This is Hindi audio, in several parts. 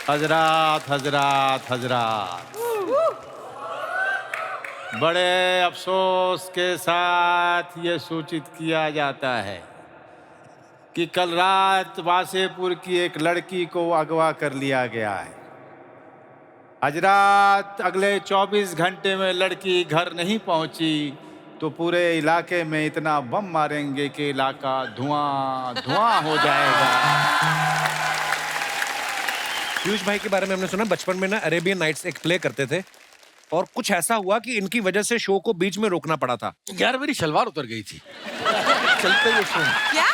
हजरात हजरात हजरात, बड़े अफसोस के साथ ये सूचित किया जाता है कि कल रात वासेपुर की एक लड़की को अगवा कर लिया गया है। हजरात, अगले 24 घंटे में लड़की घर नहीं पहुंची तो पूरे इलाके में इतना बम मारेंगे कि इलाका धुआं धुआं हो जाएगा। पीयूष भाई के बारे में हमने सुना बचपन में ना अरेबियन नाइट्स एक प्ले करते थे और कुछ ऐसा हुआ कि इनकी वजह से शो को बीच में रोकना पड़ा था। यार मेरी सलवार उतर गई थी चलते हुए शो। क्या?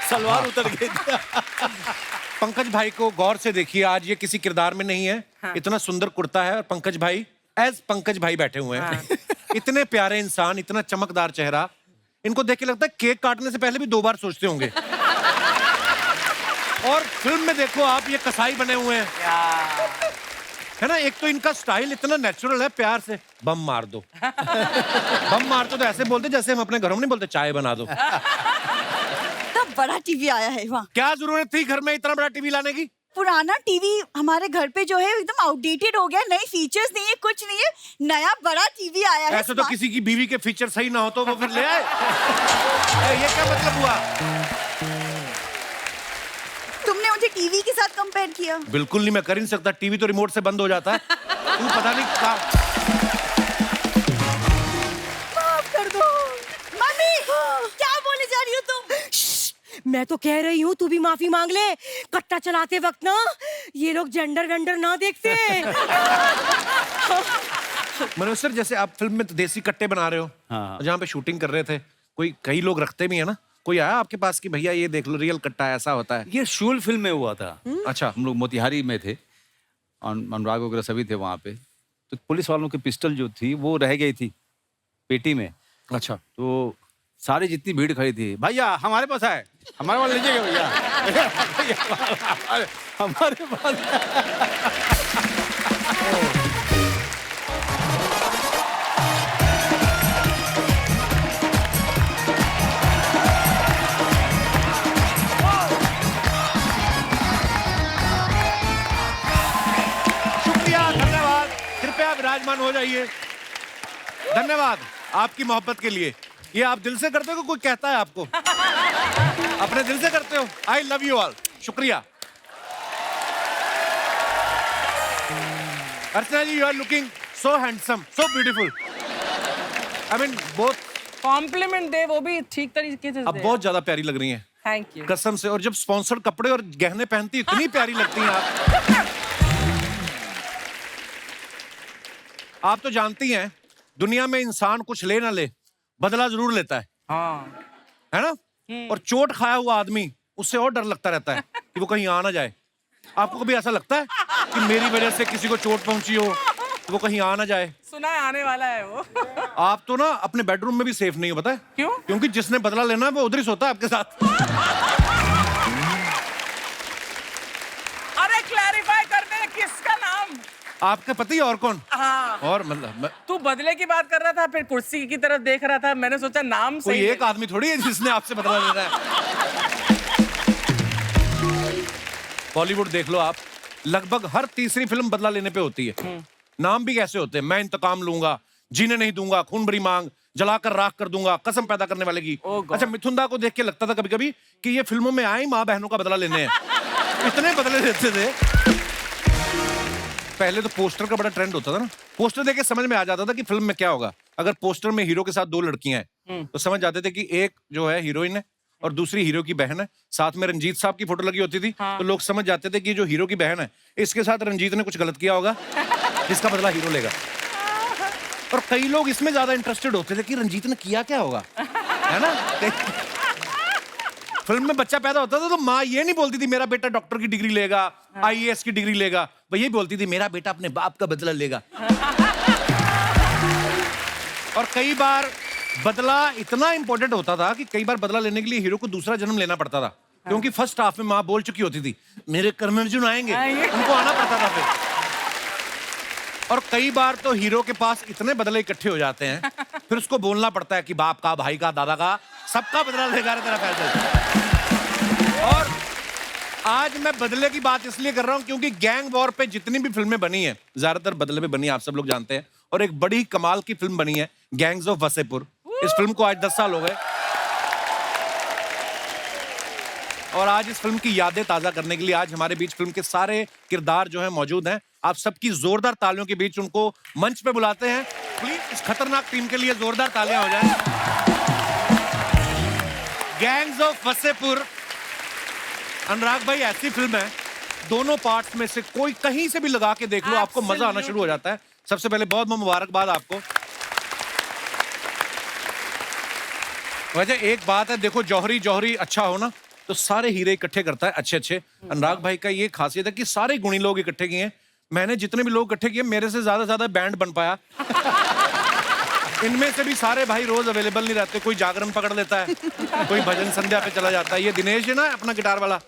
सलवार उतर गई थी। पंकज भाई को गौर से देखिए, आज ये किसी किरदार में नहीं है। हाँ। इतना सुंदर कुर्ता है और पंकज भाई एज पंकज भाई बैठे हुए हैं। हाँ। इतने प्यारे इंसान, इतना चमकदार चेहरा, इनको देख के लगता है केक काटने से पहले भी 2 बार सोचते होंगे। और फिल्म में देखो आप, ये कसाई बने हुए हैं, है ना। एक तो इनका स्टाइल इतना नेचुरल है, प्यार से बम मार दो। बम मार दो तो ऐसे बोलते जैसे हम अपने घरों में नहीं बोलते चाय बना दो। तब बड़ा टीवी आया है वहाँ। क्या जरूरत थी घर में इतना बड़ा टीवी लाने की? पुराना टीवी हमारे घर पे जो है एकदम आउटडेटेड हो गया, नई फीचर्स नहीं है, कुछ नहीं है, नया बड़ा टीवी आया है। ऐसे तो किसी की बीवी के फीचर सही ना हो तो वो फिर ले आए। ये क्या मतलब हुआ? तुमने मुझे टीवी के साथ कंपेयर किया। बिल्कुल नहीं, मैं कर ही नहीं सकता। टीवी तो रिमोट से बंद हो जाता है। तू पता नहीं क्या। माफ कर दो मम्मी। क्या बोले जा रही हो तुम? मैं तो कह रही हूँ तू भी माफी मांग ले। कट्टा चलाते वक्त ना ये लोग जेंडर वेंडर ना देखते। मनोज सर, जैसे आप फिल्म में तो देसी कट्टे बना रहे हो, हाँ। जहाँ पे शूटिंग कर रहे थे, कई लोग रखते भी है ना, कोई आया आपके पास कि भैया ये देख लो रियल कट्टा ऐसा होता है? ये शूल फिल्म में हुआ था। अच्छा। हम लोग मोतिहारी में थे, अनुराग वगैरह सभी थे वहाँ पे। तो पुलिस वालों की पिस्टल जो थी वो रह गई थी पेटी में। अच्छा। तो सारी जितनी भीड़ खड़ी थी, भैया हमारे पास है, हमारे पास लीजिएगा भैया। हमारे पास। शुक्रिया, धन्यवाद। कृपया विराजमान हो जाइए। धन्यवाद आपकी मोहब्बत के लिए। ये आप दिल से करते हो कि कोई कहता है आपको? अपने दिल से करते हो। I love you all. शुक्रिया। Archana ji, you are looking so handsome, so beautiful. I mean both. Compliment दे वो भी ठीक तरीके से अब दे। बहुत ज्यादा प्यारी लग रही हैं, थैंक यू। कसम से। और जब स्पॉन्सर्ड कपड़े और गहने पहनती इतनी प्यारी लगती हैं आप। आप तो जानती हैं दुनिया में इंसान कुछ ले ना ले, बदला जरूर लेता है। हाँ। है ना। और चोट खाया हुआ आदमी, उससे और डर लगता रहता है कि वो कहीं आ ना जाए। आपको कभी ऐसा लगता है कि मेरी वजह से किसी को चोट पहुंची हो, वो कहीं आ ना जाए? सुना है आने वाला है वो। आप तो ना अपने बेडरूम में भी सेफ नहीं हो, पता है क्यों? क्योंकि जिसने बदला लेना है वो उधर ही सोता है आपके साथ। अरे क्लैरिफाई करने किसका नाम? आपके पति और कौन? हाँ। और मतलब तू बदले की बात कर रहा था, फिर कुर्सी की तरफ देख रहा था, मैंने सोचा नाम कोई सही एक आदमी थोड़ी है जिसने आपसे बदला लेना है। बॉलीवुड देख लो आप, लगभग हर तीसरी फिल्म बदला लेने पे होती है। नाम भी कैसे होते हैं? मैं इंतकाम लूंगा, जीने नहीं दूंगा, खून भरी मांग, जलाकर राख कर दूंगा, कसम पैदा करने वाले की। Oh God। अच्छा, मिथुन दा को देख के लगता था कभी कभी कि ये फिल्मों में आए माँ बहनों का बदला लेने हैं। इतने बदले देते थे। पहले तो पोस्टर का बड़ा ट्रेंड होता था ना, पोस्टर देख के समझ में आ जाता था कि फिल्म में क्या होगा। अगर पोस्टर में हीरो के साथ 2 लड़कियां हैं तो समझ जाते थे कि एक जो है हीरोइन है और दूसरी हीरो की बहन है। साथ में रंजीत साहब की फोटो लगी होती थी। हाँ। तो लोग समझ जाते थे कि जो हीरो की बहन है इसके साथ रंजीत ने कुछ गलत किया होगा, इसका बदला हीरो लेगा। और कई लोग इसमें ज्यादा इंटरेस्टेड होते थे कि रंजीत ने किया क्या होगा, है ना। फिल्म में बच्चा पैदा होता था तो माँ ये नहीं बोलती थी मेरा बेटा डॉक्टर की डिग्री लेगा, आईएएस की डिग्री लेगा, वो ये बोलती थी मेरा बेटा अपने बाप का बदला लेगा। और कई बार बदला इतना इंपॉर्टेंट होता था कि कई बार बदला लेने के लिए हीरो को दूसरा जन्म लेना पड़ता था, क्योंकि फर्स्ट हाफ में माँ बोल चुकी होती थी मेरे कर्म अर्जुन आएंगे, उनको आना पड़ता था फिर। और कई बार तो हीरो के पास इतने बदले इकट्ठे हो जाते हैं फिर उसको बोलना पड़ता है कि बाप का, भाई का, दादा का, सबका बदला लेगा तेरा फैसला। और आज मैं बदले की बात इसलिए कर रहा हूं क्योंकि गैंग वॉर पे जितनी भी फिल्में बनी हैं ज्यादातर बदले पे बनी है, आप सब लोग जानते हैं। और एक बड़ी कमाल की फिल्म बनी है गैंग्स ऑफ वसेपुर। इस फिल्म को आज 10 साल हो गए और आज इस फिल्म की यादें ताजा करने के लिए आज हमारे बीच फिल्म के सारे किरदार जो हैं मौजूद हैं। आप सबकी जोरदार तालियों के बीच उनको मंच पे बुलाते हैं। प्लीज इस खतरनाक टीम के लिए जोरदार तालियां हो जाएं। Gangs of Wasseypur. अनुराग भाई, ऐसी फिल्म है दोनों पार्ट्स में से कोई कहीं से भी लगा के देख लो, आपको मजा आना शुरू हो जाता है। सबसे पहले बहुत बहुत मुबारकबाद आपको। वजह एक बात है, देखो जौहरी जौहरी अच्छा हो ना तो सारे हीरे इकट्ठे करता है अच्छे अच्छे। अनुराग भाई का ये खासियत है कि सारे गुणी लोग इकट्ठे किए हैं। मैंने जितने भी लोग इकट्ठे किए मेरे से ज्यादा बैंड बन पाया। इनमें से भी सारे भाई रोज अवेलेबल नहीं रहते, कोई जागरण पकड़ लेता है, कोई भजन संध्या पे चला जाता है। ये दिनेश है ना अपना गिटार वाला,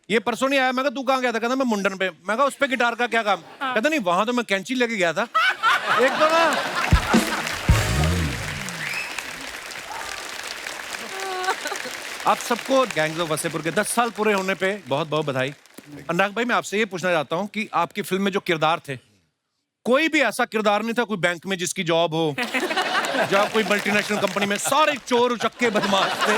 ये परसों नहीं आया। मैं कहा तू कहाँ गया था? कहता मैं मुंडन पे। मैं कहा उस पे गिटार का क्या काम? कहता नहीं वहां तो मैं कैंची लेके गया था। एक तो ना आप सबको गैंग्स ऑफ वसेपुर के 10 साल पूरे होने पे बहुत बहुत बधाई। अनुराग भाई, मैं आपसे ये पूछना चाहता हूँ कि आपकी फिल्म में जो किरदार थे, कोई भी ऐसा किरदार नहीं था कोई बैंक में जिसकी जॉब हो या कोई मल्टीनेशनल कंपनी में, सारे चोर उचक्के बदमाश थे।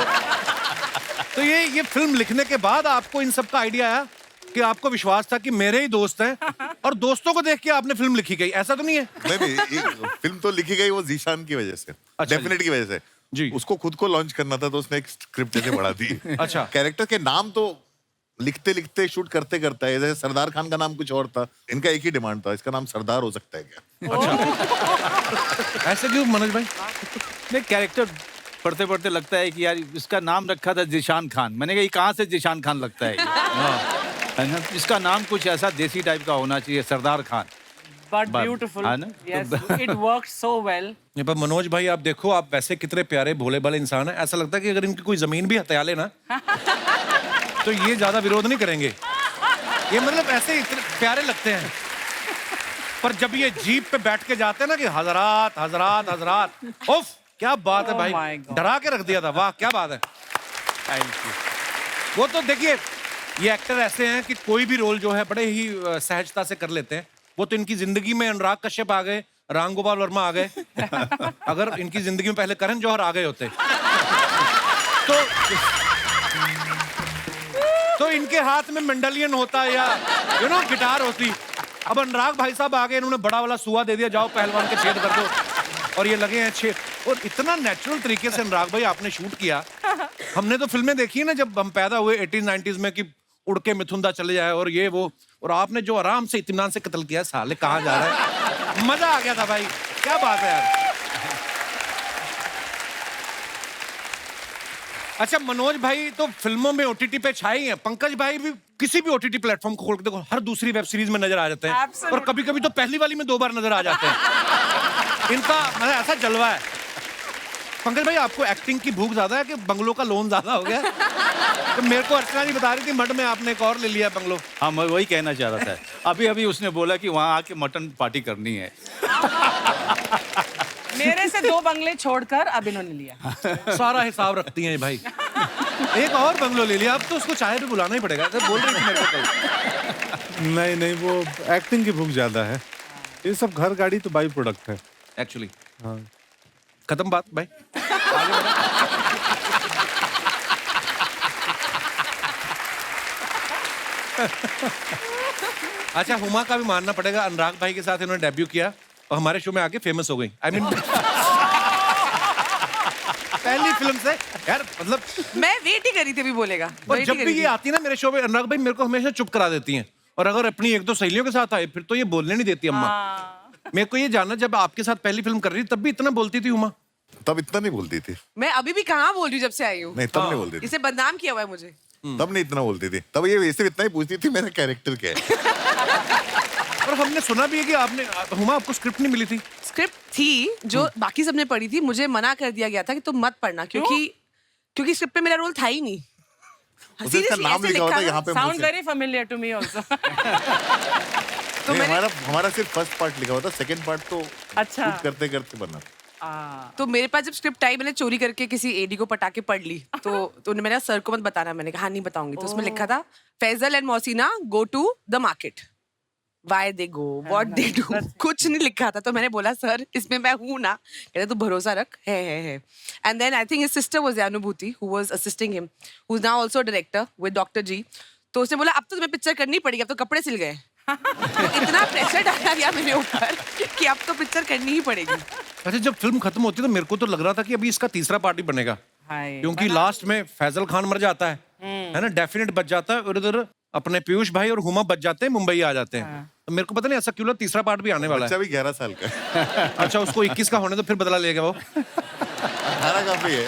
तो ये फिल्म लिखने के बाद आपको इन सब का आइडिया आया कि आपको विश्वास था कि मेरे ही दोस्त हैं और दोस्तों को देख के आपने फिल्म लिखी गई, ऐसा तो नहीं है? नहीं, फिल्म तो लिखी गई वो जीशान की वजह से, डेफिनेट की वजह से जी। उसको खुद को लॉन्च करना था तो उसने एक स्क्रिप्ट जैसे बढ़ा दी। अच्छा। कैरेक्टर के नाम तो लिखते लिखते शूट करते करता है। जैसे सरदार खान का नाम कुछ और था, इनका एक ही डिमांड था, इसका नाम सरदार हो सकता है क्या? अच्छा। ऐसे क्यों मनोज भाई? नहीं, कैरेक्टर पढ़ते पढ़ते लगता है कि यार इसका नाम रखा था जिशान खान। मैंने कहा ये कहाँ से जिशान खान लगता है है ना? इसका नाम कुछ ऐसा देसी टाइप का होना चाहिए, सरदार खान। But beautiful. है ना? Yes, it works so well. ये पर मनोज भाई आप देखो, आप वैसे कितने प्यारे भोले भाले इंसान हैं। ऐसा लगता है कि अगर इनकी कोई जमीन भी हत्या ले ना तो ये ज्यादा विरोध नहीं करेंगे। ये मतलब ऐसे इतने प्यारे लगते हैं, पर जब ये जीप पे बैठ के जाते हैं ना कि हजरात हजरात हजरात, उफ क्या बात है Oh भाई, my God. डरा के रख दिया था। वाह क्या बात है। Thank you. वो तो देखिए ये एक्टर ऐसे हैं कि कोई भी रोल जो है बड़े ही सहजता से कर लेते हैं। वो तो इनकी जिंदगी में अनुराग कश्यप आ गए, राम गोपाल वर्मा आ गए। अगर इनकी जिंदगी में पहले करण जौहर आ गए होते तो इनके हाथ में मंडलियन होता या गिटार होती। अब अनुराग भाई साहब आ गए, इन्होंने बड़ा वाला सुआ दे दिया, जाओ पहलवान के छेद कर दो, और ये लगे हैं छेद। और इतना नेचुरल तरीके से अनुराग भाई आपने शूट किया। हमने तो फिल्में देखी है ना जब हम पैदा हुए 80s-90s में कि उड़ के मिथुंदा चले जाए और ये वो, और आपने जो आराम से इत्मीनान से कत्ल किया, साले कहाँ जा रहा है। मजा आ गया था भाई, क्या बात है यार। अच्छा मनोज भाई तो फिल्मों में ओटीटी पे छाए हैं, पंकज भाई भी किसी भी ओटीटी प्लेटफॉर्म को खोल के देखो हर दूसरी वेब सीरीज में नजर आ जाते हैं। Absolutely. और कभी कभी तो पहली वाली में 2 बार नजर आ जाते हैं। इनका मतलब ऐसा जलवा है। पंकज भाई आपको एक्टिंग की भूख ज्यादा है कि बंगलों का लोन ज्यादा हो गया? तो मेरे को अर्चना जी बता रही थी मड में आपने एक और ले लिया बंगलो। हाँ, मैं वही कहना चाह रहा था। अभी अभी उसने बोला कि वहाँ आके मटन पार्टी करनी है। मेरे से 2 बंगले छोड़कर अब इन्होंने लिया। सारा हिसाब रखती हैं ये भाई। एक और बंगलो ले लिया, अब तो उसको चाहे तो बुलाना ही पड़ेगा। तो बोल रही थी मेरे को कल। नहीं, वो एक्टिंग की भूख ज्यादा है। ये सब घर गाड़ी तो बाई प्रोडक्ट है एक्चुअली। हाँ। खत्म बात भाई। आगे बढ़ो। अच्छा हुमा का भी मानना पड़ेगा, अनुराग भाई के साथ इन्होंने डेब्यू किया और हमारे शो में आके फेमस हो गई। आई मीन पहली फिल्म से यार, मतलब मैं वेट ही करी थी अभी बोलेगा। और wait जब ही भी करी ये थी। आती है ना मेरे शो में, अनुराग भाई मेरे को हमेशा चुप करा देती हैं। और अगर अपनी 1-2 सहेलियों के साथ आए फिर तो ये बोलने नहीं देती अम्मा। मेरे को ये जानना, जब आपके साथ पहली फिल्म कर रही तब भी इतना बोलती थी उमा? तब इतना नहीं बोलती थी। मैं अभी भी कहाँ बोल रही हूँ जब से आई हूँ। नहीं, तब नहीं बोलती थी। इसे बदनाम किया हुआ है मुझे। तब नहीं इतना बोलती थी। तब ये वैसे इतना ही पूछती थी मेरा कैरेक्टर क्या है। और हमने सुना भी है कि आपने, हुमा आपको स्क्रिप्ट नहीं मिली थी? स्क्रिप्ट थी जो बाकी सबने पढ़ी थी, मुझे मना कर दिया गया था कि तुम मत पढ़ना, क्योंकि स्क्रिप्ट में मेरा रोल था ही नहीं। उसने इसका Seriously, नाम ऐसे लिखा होता लिखा यहाँ पे Sound मुझसे। very familiar to me also. तो नहीं, मैंने हमारा सिर्फ फर्स्ट पार्ट लिखा हुआ था, सेकंड पार्ट तो अच्छा। शूट करते करते बना। तो मेरे पास जब स्क्रिप्ट आई मैंने चोरी करके किसी एडी को पटाके पढ़ ली तो मैंने सर को मत बताना, मैंने कहा हाँ नहीं बताऊंगी। तो उसमें लिखा था Faisal and Mohsina go to the market, why they go what they do, कुछ नहीं लिखा था। तो मैंने बोला सर इसमें मैं हूँ ना, कहते तू भरोसा रख है। And then I think his sister was Anubhuti who was assisting him, who is now also director with doctor ji. तो उसने बोला अब तो तुम्हें पिक्चर करनी पड़ेगी, अब तो कपड़े सिल गए। तो इतना प्रेशर डाला गया मेरे ऊपर कि अब तो पिक्चर करनी ही पड़ेगी। अच्छा जब फिल्म खत्म होती है तो मेरे को तो लग रहा था कि अभी इसका तीसरा पार्ट ही बनेगा, क्योंकि लास्ट में फैजल खान मर जाता है ना, डेफिनेट बच जाता है, और इधर अपने पीयूष भाई और हुमा बच जाते हैं, मुंबई आ जाते हैं। तो मेरे को पता नहीं ऐसा क्यों लगा तीसरा पार्ट भी आने वाला बच्चा है। भी 11 साल का है। अच्छा उसको 21 का होने तो फिर बदला लेगा वो। 18 काफी है।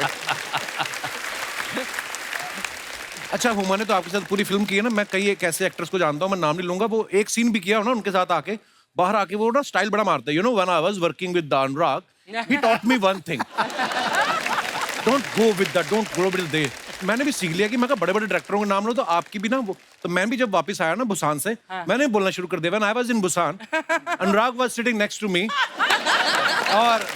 अच्छा हुमा ने तो आपके साथ पूरी फिल्म की है ना, मैं कई एक ऐसे एक्टर्स को जानता हूँ, मैं नाम नहीं लूंगा, वो एक सीन भी किया हो ना उनके साथ आके, बाहर आके वो ना स्टाइल बड़ा मारते हैं। You know when I was working with Anurag he taught me one thing, don't go with that, don't go with they. मैंने भी सीख लिया कि मैं कहा बड़े बड़े डायरेक्टरों के नाम लो तो आपकी भी ना वो, तो मैं भी जब वापस आया ना बुसान से मैंने बोलना शुरू कर दिया। When I was in Busan Anurag was sitting next to me और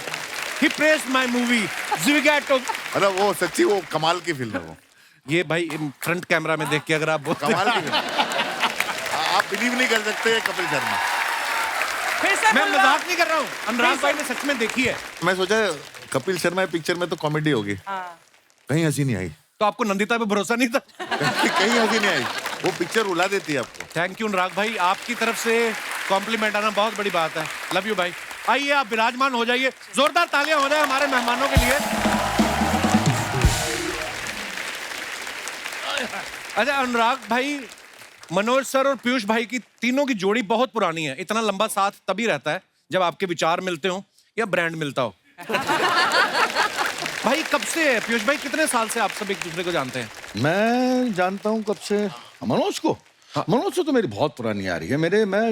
he praised my movie Zwigato. अरे वो सच्ची वो कमाल की फिल्म है वो। ये भाई फ्रंट कैमरा में देख के अगर आप बोलते कमाल की फिल्म आप बिलीव नहीं कर सकते कपिल शर्मा। फिर से मैं बोल रहा- मजाक नहीं कर रहा हूँ, अनुराग भाई ने सच में देखी है। मैं सोचा कपिल शर्मा पिक्चर में तो कॉमेडी होगी, कहीं हंसी नहीं आई। तो आपको नंदिता पे भरोसा नहीं था? कहीं हंसी नहीं आई, वो पिक्चर रुला देती है आपको। थैंक यू अनुराग भाई, आपकी तरफ से कॉम्प्लीमेंट आना बहुत बड़ी बात है। लव यू भाई। आइए आप विराजमान हो जाइए, जोरदार तालियां हो जाए हमारे मेहमानों के लिए। अच्छा अनुराग भाई, मनोज सर और पीयूष भाई की तीनों की जोड़ी बहुत पुरानी है। इतना लंबा साथ तभी रहता है जब आपके विचार मिलते हो या ब्रांड मिलता हो। भाई कब से है पीयूष भाई, कितने साल से आप सब एक दूसरे को जानते हैं? मैं जानता हूँ कब से मनोज को। मनोज से तो मेरी बहुत पुरानी आ रही है।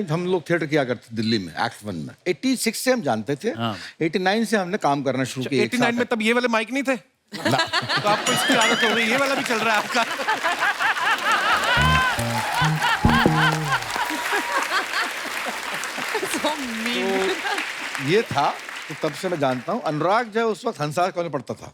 हम लोग थिएटर किया करते दिल्ली में एक्ट 1 में। 86 से हम जानते थे, 89 से हमने काम करना शुरू किया। 89 में तब ये वाले माइक नहीं थे? तो आपको इसकी आदत हो गई, ये वाला भी चल रहा है आपका। तो ये था, तो तब से मैं जानता हूँ। अनुराग जो है उस वक्त हंसा कॉलेज पढ़ता था,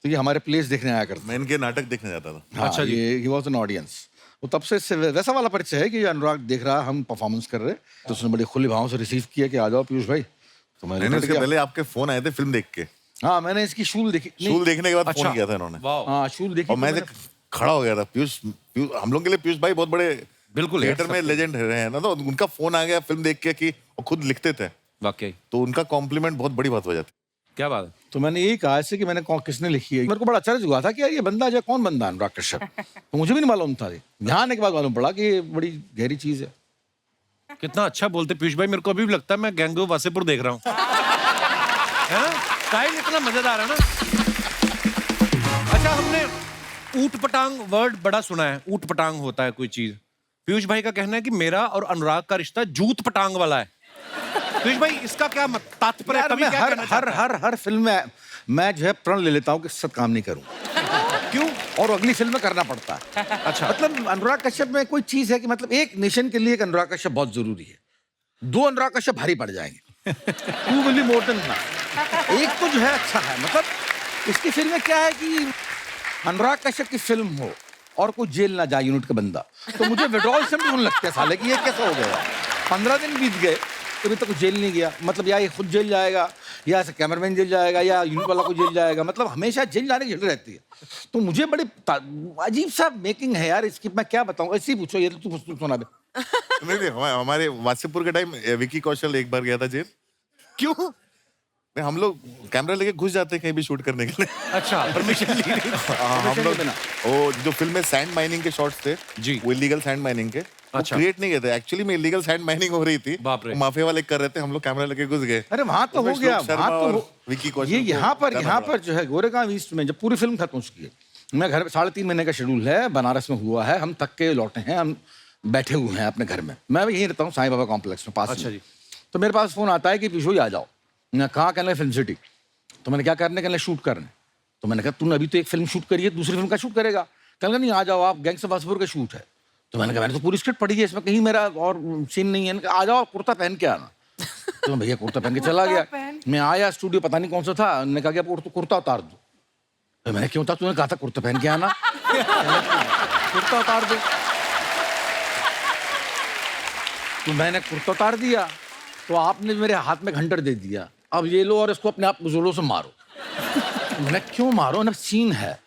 तो ये हमारे प्लेस देखने आया करता। मैं इनके नाटक देखने जाता था। हाँ, अच्छा जी। ये ही वाज एन ऑडियंस। वो तब से इससे वैसा वाला परिचय है कि ये अनुराग देख रहा, हम परफॉर्मेंस कर रहे, तो उसने बड़ी खुली भाव से रिसीव किया कि आ जाओ पीयूष भाई। तो मैंने उसके पहले आपके फोन आए थे फिल्म देख के। हाँ, मैंने इसकी शूल देखी। शूल देखने के बाद अच्छा। फोन किया था इन्होंने। हाँ, शूल देखी। और मैं खड़ा हो गया था। पीयूष हम लोग के लिए पीयूष भाई बहुत बड़े बिल्कुल थिएटर में लेजेंड रहे हैं ना, तो उनका फोन आ गया फिल्म देख के कि वो खुद लिखते थे, वाकई तो उनका कॉम्प्लीमेंट बहुत बड़ी बात हो जाती। क्या बात है। तो मैंने यही कहा ऐसे कि मैंने किसने लिखी है। मेरे को बड़ा आश्चर्य हुआ था कि यार ये बंदा जो कौन बंदा अनुराग कश्यप, तो मुझे भी नहीं मालूम था। यहाँ आने के बाद मालूम पड़ा कि ये बड़ी गहरी चीज है। कितना अच्छा बोलते पीयूष भाई, मेरे को अभी भी लगता है मैं गैंग ऑफ वासेपुर देख रहा हूँ। स्टाइल इतना मजेदार है ना। अच्छा हमने ऊट पटांग वर्ड बड़ा सुना है, ऊट पटांग होता है कोई चीज। पीयूष भाई का कहना है कि मेरा और अनुराग का रिश्ता जूत पटांग वाला है। पीयूष भाई इसका क्या तात्पर्य है? यार, मैं हर फिल्म में मैं जो है प्रण ले लेता हूँ कि सत काम नहीं करूँ। क्यों? और अगली फिल्म में करना पड़ता है। अच्छा, मतलब अनुराग कश्यप में कोई चीज है कि मतलब एक नेशन के लिए एक अनुराग कश्यप बहुत जरूरी है। 2 अनुराग कश्यप भारी पड़ जाएंगे। 2 will be more than enough. एक तो जो है अच्छा है, मतलब इसकी फिल्म में क्या है कि अनुराग कश्यप की फिल्म हो और कोई जेल ना जाए यूनिट का बंदा, तो मुझे विड्रॉल से होने लगता है साले कि ये कैसा हो गया। 15 दिन बीत गए अभी तक जेल नहीं गया, मतलब या ये खुद जेल जाएगा या ऐसे कैमरामैन जेल जाएगा या यूनिट वाला को जेल जाएगा, मतलब हमेशा जेल जाने की झड़ रहती है। तो मुझे बड़ी अजीब सा मेकिंग है यार इसकी, मैं क्या बताऊं। ऐसे ही पूछो, ये तो तू सुना दे। नहीं, हमारे वासेपुर के टाइम विकी कौशल एक बार गया था जेल। क्यों? हम लोग कैमरा लेके घुस जाते कहीं भी शूट करने के लिए। अच्छा, परमिशन ली नहीं। हम लोग वो जो फिल्म में सैंड माइनिंग के शॉट्स थे जी, वो इलीगल सैंड माइनिंग के अच्छा क्रिएट नहीं किए थे। एक्चुअली में इलीगल सैंड माइनिंग हो रही थी, बाप रे। माफिया वाले कर रहे थे, हम लोग कैमरा लेके घुस गए। अरे वहां तो हो गया, वहां तो विकी कौशल ये यहाँ पर जो है गोरेगांव ईस्ट में जब पूरी फिल्म खत्म हो चुकी है, मैं घर 3.5 महीने का शेड्यूल है, बनारस में हुआ है, हम थक के लौटे हैं, हम बैठे हुए हैं अपने घर में। मैं यहीं रहता हूँ साईं बाबा कॉम्प्लेक्स में पास। अच्छा जी। तो मेरे पास फोन आता है कि पिशोई आ जाओ। मैं कहाँ कहने फिल्म सिटी। तो मैंने क्या करने कहने शूट करने। तो मैंने कहा तूने अभी तो एक फिल्म शूट करी है, दूसरी फिल्म का शूट करेगा। कहने नहीं आ जाओ आप, गैंग्स ऑफ वासेपुर का शूट है। तो मैंने कहा मैंने तो पूरी स्क्रिप्ट पढ़ी है, इसमें कहीं मेरा और सीन नहीं है। आ जाओ कुर्ता पहन के आना। तो मैं भैया कुर्ता पहन के चला गया। मैं आया स्टूडियो, पता नहीं कौन सा था, उन्होंने कहा कि आप कुर्ता उतार दो। तो मैंने क्यों था, तूने कहा था कुर्ता पहन के आना। कुर्ता उतार दो, तो मैंने कुर्ता उतार दिया, तो आपने मेरे हाथ में घंटर दे दिया, अब ये लो और इसको अपने आप जोरों से मारो। मैंने क्यों मारो ना, सीन है।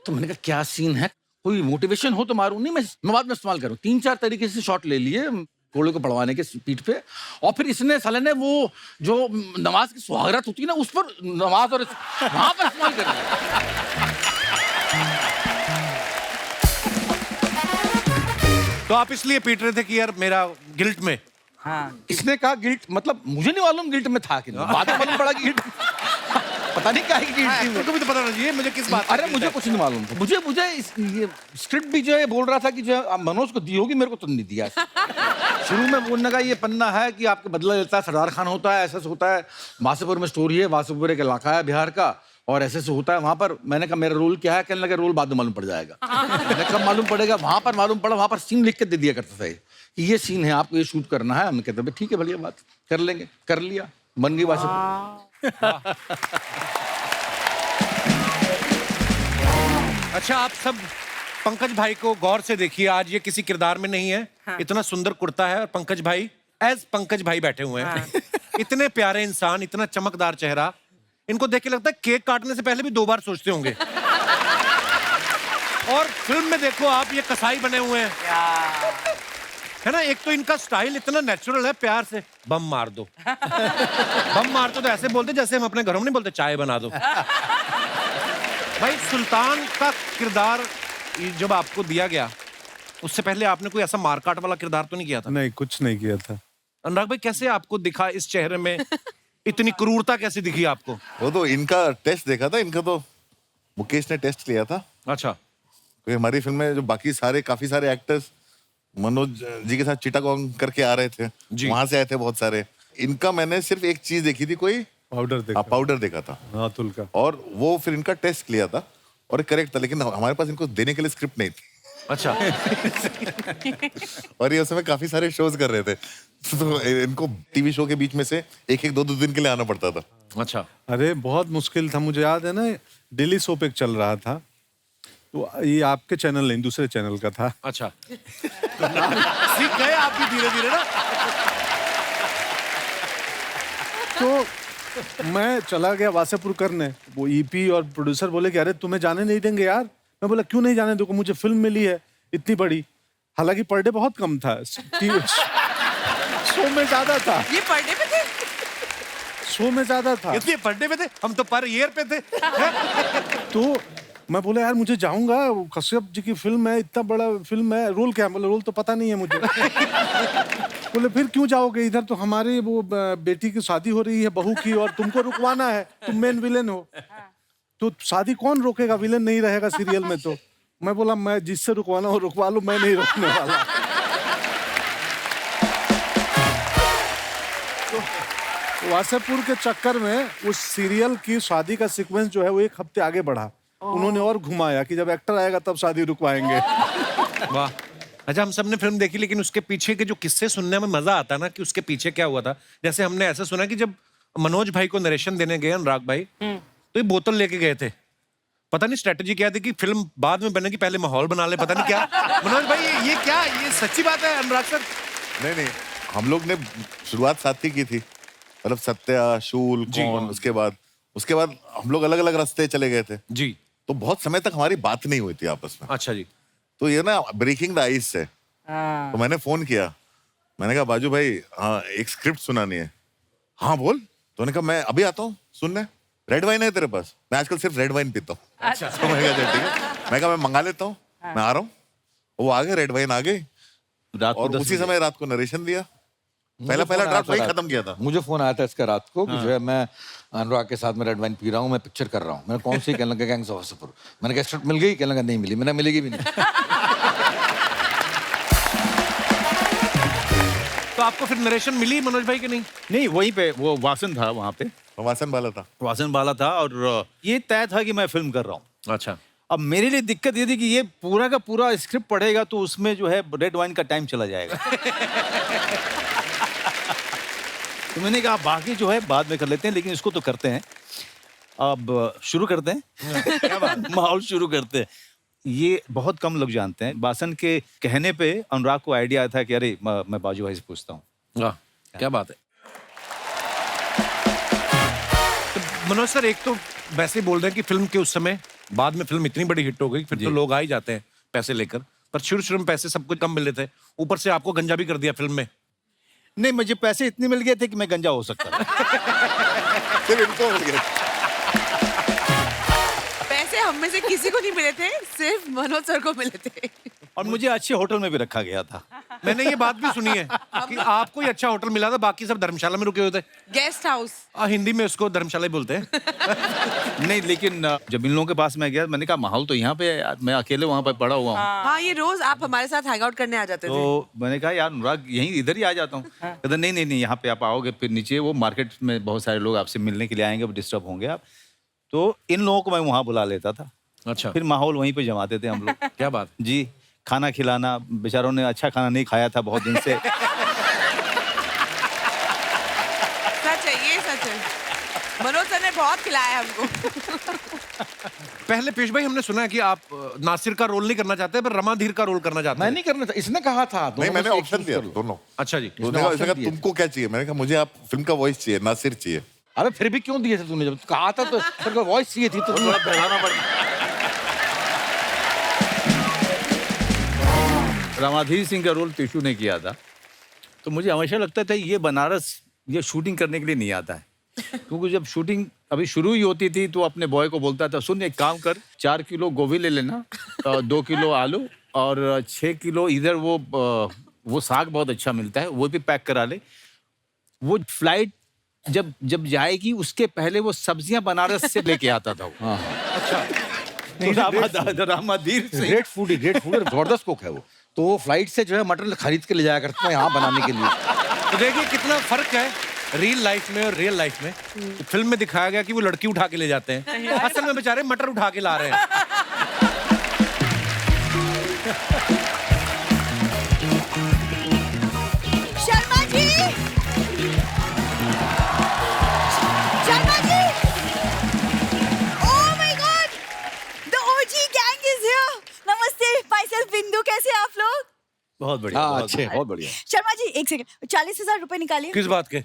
तो मैंने कहा क्या सीन है, कोई मोटिवेशन हो तो मारूं। नहीं, मैं बाद में इस्तेमाल करूं। 3-4 तरीके से शॉट ले लिए घोड़े को पड़वाने के पीठ पे, और फिर इसने साले ने वो जो नमाज की सुहागरात होती है ना, उस पर नमाज और वहां पर इस्तेमाल कर दिया। तो आप इसलिए पीट रहे थे कि यार मेरा गिल्ट में। हाँ इसने कहा गिल्ट, मतलब मुझे नहीं मालूम गिल्ट में था कि नहीं, बाद में मालूम पड़ा कि गिल्ट पता नहीं क्या है गिल्ट थी। तुमको भी तो पता होना चाहिए मुझे किस बात का अरे guilt मुझे है। कुछ नहीं मालूम था। मुझे ये स्क्रिप्ट भी जो है बोल रहा था कि जो है मनोज को दी होगी, मेरे को तो नहीं दिया। शुरू में बोलने का ये पन्ना है कि आपके बदला लेता है, सरदार खान होता है, ऐसा होता है, वासेपुर में स्टोरी है, वासेपुर एक इलाका है बिहार का, और ऐसे से होता है वहां पर। मैंने कहा मेरा रोल क्या है, कहने लगा रोल बाद में मालूम पड़ जाएगा। मैंने कब मालूम पड़ेगा, वहां पर मालूम पड़ा। वहां पर सीन लिख के दे दिया करता था कि ये सीन है, आपको ये शूट करना है। हम कहते ठीक है भैया, बात कर लेंगे, कर लिया, बन गई वासेपुर। अच्छा, आप सब पंकज भाई को गौर से देखिए, आज ये किसी किरदार में नहीं है। हाँ। इतना सुंदर कुर्ता है और पंकज भाई एज पंकज भाई बैठे हुए हैं। हाँ। इतने प्यारे इंसान, इतना चमकदार चेहरा, इनको देख के लगता है केक काटने से पहले भी 2 बार सोचते होंगे। और फिल्म में देखो आप, ये कसाई बने हुए हैं, है ना। एक तो इनका स्टाइल इतना नेचुरल है, प्यार से बम मार दो। बम मार दो तो ऐसे बोलते जैसे हम अपने घरों में नहीं बोलते चाय बना दो। भाई सुल्तान का किरदार जब आपको दिया गया, उससे पहले आपने कोई ऐसा मारकाट वाला किरदार तो नहीं किया था? नहीं, कुछ नहीं किया था। अनुराग भाई, कैसे आपको दिखा इस चेहरे में इतनी क्रूरता, कैसी दिखी आपको? वो तो इनका टेस्ट देखा था, इनका तो मुकेश ने टेस्ट लिया था। अच्छा। क्योंकि हमारी फिल्म में जो बाकी सारे काफी सारे एक्टर्स मनोज जी के साथ चिटागोंग करके आ रहे थे, वहां से आए थे बहुत सारे। इनका मैंने सिर्फ एक चीज देखी थी, कोई पाउडर देखा। पाउडर देखा था, अतुल का। और वो फिर इनका टेस्ट लिया था और करेक्ट था, लेकिन हमारे पास इनको देने के लिए स्क्रिप्ट नहीं थी। अच्छा। और ये उस समय काफी सारे शोज कर रहे थे, तो इनको टीवी शो के बीच में से एक 2 दिन के लिए आना पड़ता था। अच्छा। अरे बहुत मुश्किल था, मुझे याद है ना, डेली सोप एक चल रहा था, तो ये आपके चैनल नहीं, दूसरे चैनल का था। अच्छा। सीख गए आप भी धीरे धीरे ना। तो मैं चला गया वासेपुर करने, वो ईपी और प्रोड्यूसर बोले कि अरे तुम्हें जाने नहीं देंगे यार। मैं बोला क्यों नहीं जाने दोगे, मुझे फिल्म मिली है इतनी बड़ी, हालांकि पर डे बहुत कम था, शो में ज्यादा था। ये पर डे पे थे? शो में ज्यादा था। इसलिए पर डे पे थे, हम तो पर ईयर पे थे। तो मैं बोला यार मुझे जाऊंगा, कश्यप जी की फिल्म है, इतना बड़ा फिल्म है, रोल क्या है? बोले रोल तो पता नहीं है मुझे। बोले फिर क्यों जाओगे, इधर तो हमारी वो बेटी की शादी हो रही है, बहू की, और तुमको रुकवाना है, तुम मेन विलेन हो। तो शादी कौन रोकेगा, विलेन नहीं रहेगा सीरियल में। तो मैं बोला मैं जिससे रुकवाना हो रुकवा लो, मैं नहीं रोकने वाला। तो वासेपुर के चक्कर में उस सीरियल की शादी का सीक्वेंस जो है वो 1 हफ्ते आगे बढ़ा। उन्होंने और घुमाया कि जब एक्टर आएगा तब शादी रुकवाएंगे। वाह। अच्छा, हम सबने फिल्म देखी, लेकिन उसके पीछे के जो किस्से सुनने में मजा आता है ना, कि उसके पीछे क्या हुआ था। जैसे हमने ऐसा सुना कि जब मनोज भाई को नरेशन देने गए अनुराग भाई, तो ये बोतल लेके गए थे। पता नहीं स्ट्रेटेजी क्या थी कि फिल्म बाद में बनेगी, पहले माहौल बना ले, पता नहीं क्या। मनोज भाई, ये क्या, ये सच्ची बात है अनुराग सर? नहीं, हम लोग ने शुरुआत साथ ही की थी, मतलब सत्या, शूल, कौन, उसके बाद हम लोग अलग अलग रास्ते चले गए थे जी। तो बहुत समय तक हमारी बात नहीं हुई थी आपस में। अच्छा जी। तो ये ना ब्रेकिंग द आइस है। तो मैंने फोन किया, मैंने कहा बाजू भाई, हाँ एक स्क्रिप्ट सुनानी है। हाँ बोल। तो उन्होंने कहा मैं अभी आता हूँ सुनने, रेड वाइन है तेरे पास? मैं आजकल सिर्फ रेड वाइन पीता हूँ। अच्छा। तो मैं कहा ठीक है, मैं कहा मैं मंगा लेता हूँ, मैं आ रहा हूँ। वो आ गए, रेड वाइन आ गई, और उसी समय रात को नरेशन दिया। पहला ड्राफ्ट वही खत्म किया था। मुझे फोन आया था इसका रात को कि जो है मैं अनुराग के साथ में रेड वाइन पी रहा हूँ, मैं पिक्चर कर रहा हूँ। मैंने कौन सी? कहने लगा गैंग्स ऑफ वासेपुर। मैंने कहा स्क्रिप्ट मिल गई? कहने लगा नहीं मिली। मैंने मिलेगी भी नहीं। तो आपको फिर नरेशन मिली मनोज भाई की? नहीं नहीं, वहीं पे वो वासन था, वहाँ पे वासन वाला था, वासन वाला था, और ये तय था कि मैं फिल्म कर रहा हूँ। अच्छा। अब मेरे लिए दिक्कत ये थी कि ये पूरा का पूरा स्क्रिप्ट पढ़ेगा तो उसमें जो है रेड वाइन का टाइम चला जाएगा। तो मैंने कहा बाकी जो है बाद में कर लेते हैं, लेकिन इसको तो करते हैं। अब शुरू करते हैं। क्या बात, माहौल शुरू करते हैं। ये बहुत कम लोग जानते हैं, बासन के कहने पे अनुराग को आइडिया आया था कि अरे मैं बाजू भाई से पूछता हूँ। वाह, क्या बात है। तो मनोज सर, एक तो वैसे ही बोल रहे हैं कि फिल्म के उस समय, बाद में फिल्म इतनी बड़ी हिट हो गई, फिर तो लोग आ ही जाते हैं पैसे लेकर, पर शुरू में पैसे सब कुछ कम मिले थे, ऊपर से आपको गंजा भी कर दिया फिल्म में। नहीं, मुझे पैसे इतने मिल गए थे कि मैं गंजा हो सकता था। फिर इनको मिल गया। पैसे हम में से किसी को नहीं मिले थे, सिर्फ मनोज सर को मिले थे। और मुझे अच्छे होटल में भी रखा गया था। मैंने ये बात भी सुनी है कि आपको ही अच्छा होटल मिला था, बाकी सब धर्मशाला में रुके हुए थे। गेस्ट हाउस, हिंदी में उसको धर्मशाला ही बोलते हैं। नहीं, लेकिन जब इन लोगों के पास मैं गया, मैंने कहा माहौल तो यहाँ पे है यार, मैं अकेले वहाँ पे पड़ा हुआ हूँ। हाँ, ये रोज आप हमारे साथ हैंग आउट करने आ जाते थे। तो मैंने कहा यार अनुराग, यहीं इधर ही आ जाता हूँ। कहता नहीं, यहाँ पे आप आओगे, फिर नीचे वो मार्केट में बहुत सारे लोग आपसे मिलने के लिए आएंगे, डिस्टर्ब होंगे आप। तो इन लोगों को मैं वहाँ बुला लेता था। अच्छा, फिर माहौल वहीं पे जमाते थे हम लोग। क्या बात जी, खाना खिलाना, बेचारों ने अच्छा खाना नहीं खाया था बहुत दिन से। सच है, ये सच है। मनोज सर ने बहुत खिलाया हमको। पहले पेश भाई, हमने सुना है कि आप नासिर का रोल नहीं करना चाहते, पर रमाधीर का रोल करना चाहते मैं हैं। नहीं करना था, इसने कहा था। नहीं, मैंने ऑप्शन दिया दोनों। अच्छा जी। उसने कहा तुमको क्या चाहिए? मैंने कहा मुझे आप फिल्म का वॉइस चाहिए, नासिर चाहिए। अरे फिर भी क्यों दिए थे तूने? जब कहा था तो सर को वॉइस चाहिए थी, तो थोड़ा बढ़ाना पड़ा। रामाधीर सिंह का रोल टिशू ने किया था, तो मुझे हमेशा लगता था ये बनारस ये शूटिंग करने के लिए नहीं आता है, क्योंकि जब शूटिंग अभी शुरू ही होती थी तो अपने बॉय को बोलता था, सुन एक काम कर, 4 किलो गोभी ले लेना, 2 किलो आलू और 6 किलो इधर वो साग बहुत अच्छा मिलता है, वो भी पैक करा ले। वो फ्लाइट जब जाएगी उसके पहले वो सब्जियां बनारस से लेके आता था वो। अच्छा, रामाधीर सिंह ग्रेट फूड जबरदस्त कुक है वो। तो वो फ्लाइट से जो है मटन खरीद के ले जाया करता है यहाँ बनाने के लिए। तो देखिए कितना फर्क है रियल लाइफ में और रियल लाइफ में। तो फिल्म में दिखाया गया कि वो लड़की उठा के ले जाते हैं, असल में बेचारे मटर उठा के ला रहे हैं। Sharma ji, Sharma ji, oh my God, the OG gang is here. नमस्ते, माय सेल्फ बिंदु, कैसे हैं आप लोग? बहुत बढ़िया। हाँ, अच्छे, बहुत बढ़िया। शर्मा जी, एक सेकंड, 40,000 रुपए निकालिए। किस बात के?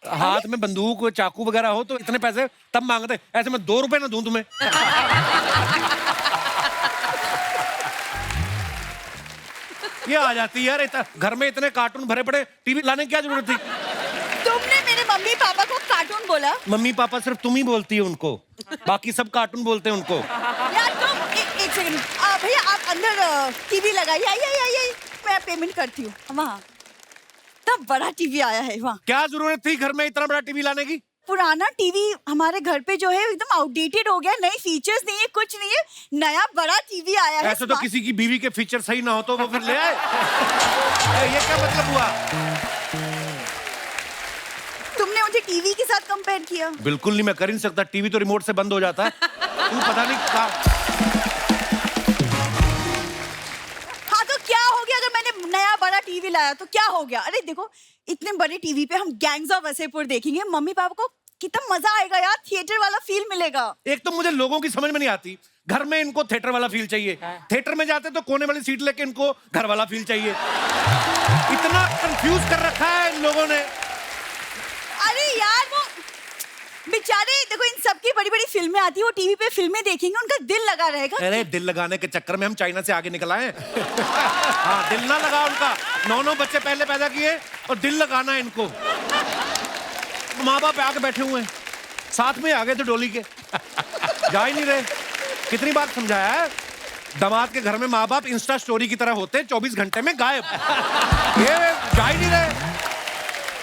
हाथ में बंदूक चाकू वगैरह हो तो इतने पैसे तब मांगते, ऐसे मैं 2 रुपए ना दूं तुम्हें। ये आ जाती है यार, घर में इतने कार्टून भरे पड़े, टीवी लाने की क्या जरूरत थी? तुमने मेरे मम्मी पापा को कार्टून बोला? मम्मी पापा सिर्फ तुम ही बोलती है उनको, बाकी सब कार्टून बोलते हैं उनको। यार तुम एक सेकंड, भैया आप अंदर टीवी लगाइए, आइए, मैं पेमेंट करती हूँ। वहाँ तब बड़ा टीवी आया है वहाँ। क्या जरूरत थी घर में इतना बड़ा टीवी लाने की? पुराना टीवी हमारे घर पे जो है एकदम आउटडेटेड हो गया, नए फीचर्स नहीं है, कुछ नहीं है, नया बड़ा टीवी आया है। ऐसे तो किसी की बीवी के फीचर सही ना हो तो वो फिर ले आए। ये क्या मतलब हुआ? तुमने मुझे टीवी के साथ कंपेयर किया। बिल्कुल नहीं, मैं कर ही नहीं सकता, टीवी तो रिमोट से बंद हो जाता है। तू पता नहीं क्या। हाँ तो क्या हो गया अगर मैंने नया बड़ा टीवी लाया तो क्या हो गया? अरे देखो, इतने बड़े टीवी पे हम गैंग्स ऑफ वसेपुर देखेंगे, मम्मी पापा को कितना मजा आएगा यार, थिएटर वाला फील मिलेगा। एक तो मुझे लोगों की समझ में नहीं आती, घर में इनको थिएटर वाला फील चाहिए, थिएटर में जाते तो कोने वाली सीट लेके इनको घर वाला फील चाहिए। इतना कंफ्यूज कर रखा है इन लोगों ने। अरे यार वो बेचारे, देखो इन सबकी बड़ी बड़ी फिल्में आती है, वो टीवी पे फिल्में देखेंगे, उनका दिल लगा रहेगा। अरे दिल लगाने के चक्कर में हम चाइना से आगे निकल आए हैं। हाँ, दिल ना लगा उनका, 9 बच्चे पहले पैदा किए और दिल लगाना है इनको। माँ बाप आके बैठे हुए हैं, साथ में आ गए थे डोली के, जा ही नहीं रहे। कितनी बार समझाया है, दामाद के घर में माँ बाप इंस्टा स्टोरी की तरह होते हैं, 24 घंटे में गायब। ये जा ही नहीं रहे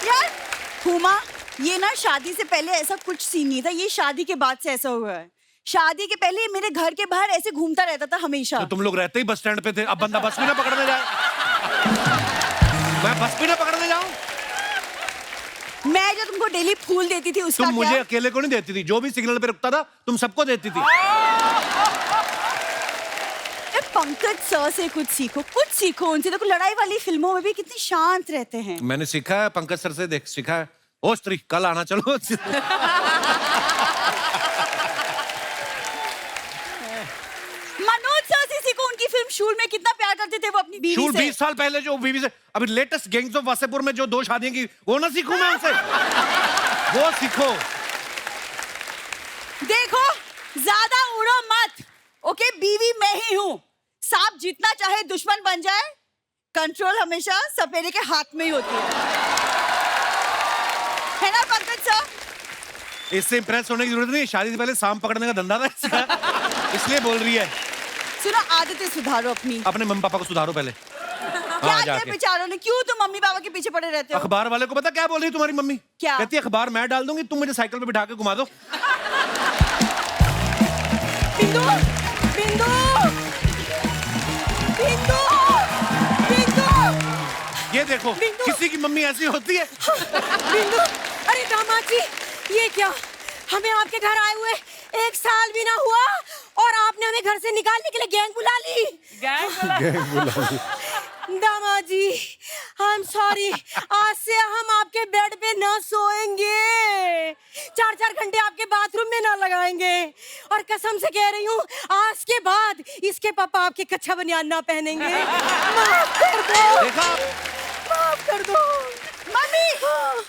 यार। हुमा, ये ना शादी से पहले ऐसा कुछ सीन नहीं था, ये शादी के बाद से ऐसा हुआ है। शादी के पहले मेरे घर के बाहर ऐसे घूमता रहता था हमेशा। तो तुम लोग रहते ही बस स्टैंड पे थे, अब बंदा बस भी ना पकड़ने जाए। मैं बस भी ना पकड़ने जाऊं? मैं जो तुमको डेली फूल देती थी उसका तुम मुझे क्या? अकेले को नहीं देती थी, जो भी सिग्नल पे रुकता था तुम सबको देती थी। पंकज सर से कुछ सीखो उनसे। देखो लड़ाई वाली फिल्मों में भी कितने शांत रहते हैं। मैंने सीखा है पंकज सर से, देख सीखा है। ओ स्त्री कल आना चलो। मनोज सर को उनकी फिल्म शूल में कितना प्यार करते थे वो अपनी बीवी शूल से। 20 साल पहले जो बीवी से, अभी लेटेस्ट गैंग्स ऑफ वासेपुर में जो 2 शादियां की, वो ना सीखूं मैं उनसे? वो सीखो। देखो ज्यादा उड़ो मत, ओके? बीवी मैं ही हूँ। सांप जितना चाहे दुश्मन बन जाए, कंट्रोल हमेशा सपेरे के हाथ में ही होती है ना पंकज सर? इससे इंप्रेस होने की जरूरत नहीं, शादी से पहले सांप पकड़ने का धंधा था इसका, इसलिए बोल रही है। सुनो, आदतें सुधारो अपनी। अपने मम्मी पापा को सुधारो पहले। क्या किया बेचारों ने? क्यों तुम मम्मी पापा के पीछे पड़े रहते हो? अखबार वाले को पता क्या बोल रही तुम्हारी मम्मी? क्या कहती है? अखबार मैं डाल दूंगी, तुम मुझे साइकिल पे बिठा के घुमा दो। बिंदु, बिंदु, बिंदु, बिंदु। ये देखो, किसी की मम्मी ऐसी होती है। बिंदु, अरे दामाद जी, ये क्या? हमें आपके घर आए हुए 1 साल भी ना हुआ और आपने हमें घर से निकालने के लिए गैंग बुला ली। गैंग बुला ली। दामाद जी, आई एम सॉरी, आज से हम आपके बेड पे ना सोएंगे, 4-4 घंटे आपके बाथरूम में ना लगाएंगे, और कसम से कह रही हूँ, आज के बाद इसके पापा आपके कच्चा बनियान ना पहनेंगे। माफ कर दो, माफ कर दो। मम्मी,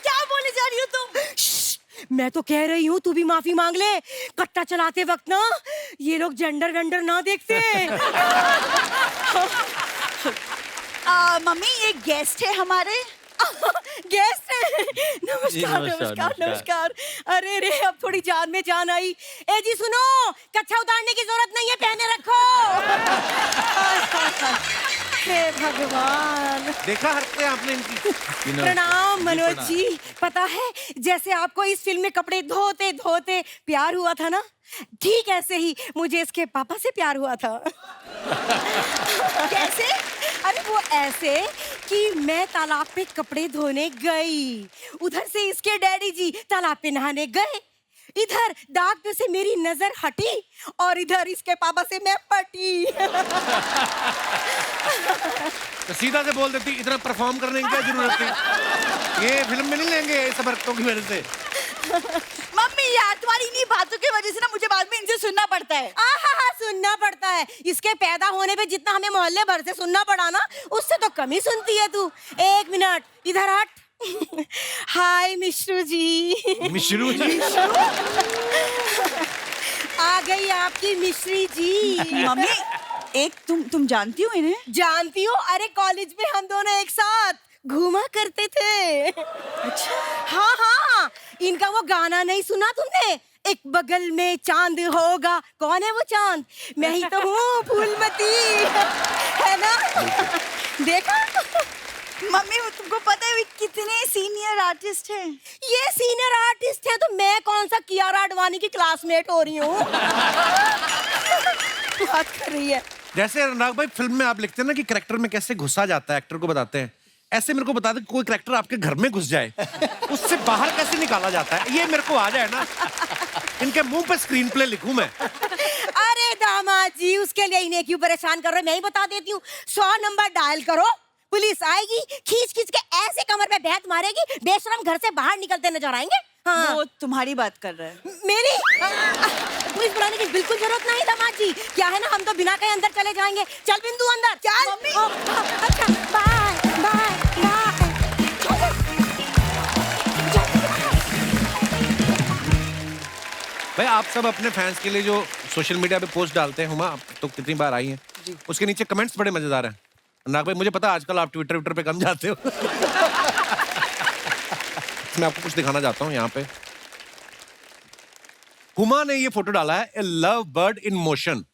क्या बोले जा रही हो तुम? मैं तो कह रही हूँ तू भी माफी मांग ले। कट्टा चलाते वक्त ना ये लोग जेंडर वेंडर ना देखते। मम्मी, ये गेस्ट है हमारे। गेस्ट है? नमस्कार नमस्कार नमस्कार। अरे रे, अब थोड़ी जान में जान आई। ए जी सुनो, कच्छा उतारने की जरूरत नहीं है, पहने रखो। हे भगवान, देखा हरकतें आपने इनकी। प्रणाम मनोज जी। पता है, जैसे आपको इस फिल्म में कपड़े धोते धोते प्यार हुआ था ना, ठीक ऐसे ही मुझे इसके पापा से प्यार हुआ था। कैसे? अरे वो ऐसे कि मैं तालाब पे कपड़े धोने गई, उधर से इसके डैडी जी तालाब पे नहाने गए, इधर दाग पे से मेरी नजर हटी और इधर इसके पापा से मैं पटी। तो सीधा से बोल देती, इतना परफॉर्म करने की क्या जरूरत थी? ये फिल्म में नहीं लेंगे सब हरकतों की वजह से। मम्मी यार, तुम्हारी इन्हीं बातों की वजह से ना मुझे बाद में इनसे सुनना पड़ता है। सुनना पड़ता है? इसके पैदा होने पे जितना हमें मोहल्ले भर से सुनना पड़ा ना, उससे तो कम ही सुनती है तू। 1 मिनट इधर हट। हाय मिश्रू जी। मिश्रू जी? आ गई आपकी मिश्री जी। मम्मी, एक तुम जानती हो इन्हें? जानती हो? अरे कॉलेज में हम दोनों एक साथ घूमा करते थे। अच्छा। हाँ हाँ, इनका वो गाना नहीं सुना तुमने? एक बगल में चांद होगा। कौन है वो चांद? मैं ही तो हूँ, फूलमती, है ना? देखा? मम्मी, तुमको पता है कितने सीनियर आर्टिस्ट हैं? ये सीनियर आर्टिस्ट है तो मैं कौन सा कियारा आडवाणी की क्लासमेट हो रही हूँ? बात कर रही है। जैसे अनुराग भाई फिल्म में आप लिखते हैं ना कि कैरेक्टर में कैसे घुसा जाता है, एक्टर को बताते हैं, ऐसे मेरे को बता दे कोई कैरेक्टर आपके घर में घुस जाए, उससे बाहर कैसे निकाला जाता है, ये मेरे को आ जाए ना, इनके मुंह पे स्क्रीन प्ले लिखूं मैं। अरे दामाद जी, उसके लिए इन्हें क्यों परेशान कर रहे हो? मैं ही बता देती हूँ। 100 नंबर डायल करो, पुलिस आएगी, खींच खींच के ऐसे कमर पे बैठ मारेगी, बेशरम घर से बाहर निकलते नजर आएंगे। हाँ। वो तुम्हारी बात कर रहा है। मेरी? पुलिस बुलाने की बिल्कुल जरूरत नहीं दामाद जी। क्या है ना, हम तो बिना कहे अंदर चले जाएंगे। चल बिंदु अंदर चल। मम्मी। अच्छा, बाय बाय बाय। भाई आप सब अपने फैंस के लिए जो सोशल मीडिया पे पोस्ट डालते हैं, हुमा तो कितनी बार आई हैं, उसके नीचे कमेंट्स बड़े मजेदार हैं। नाग भाई, मुझे पता है आजकल आप ट्विटर पे कम जाते हो। मैं आपको कुछ दिखाना चाहता हूँ यहाँ पे। हुमा ने ये फोटो डाला है, ए लव बर्ड इन मोशन।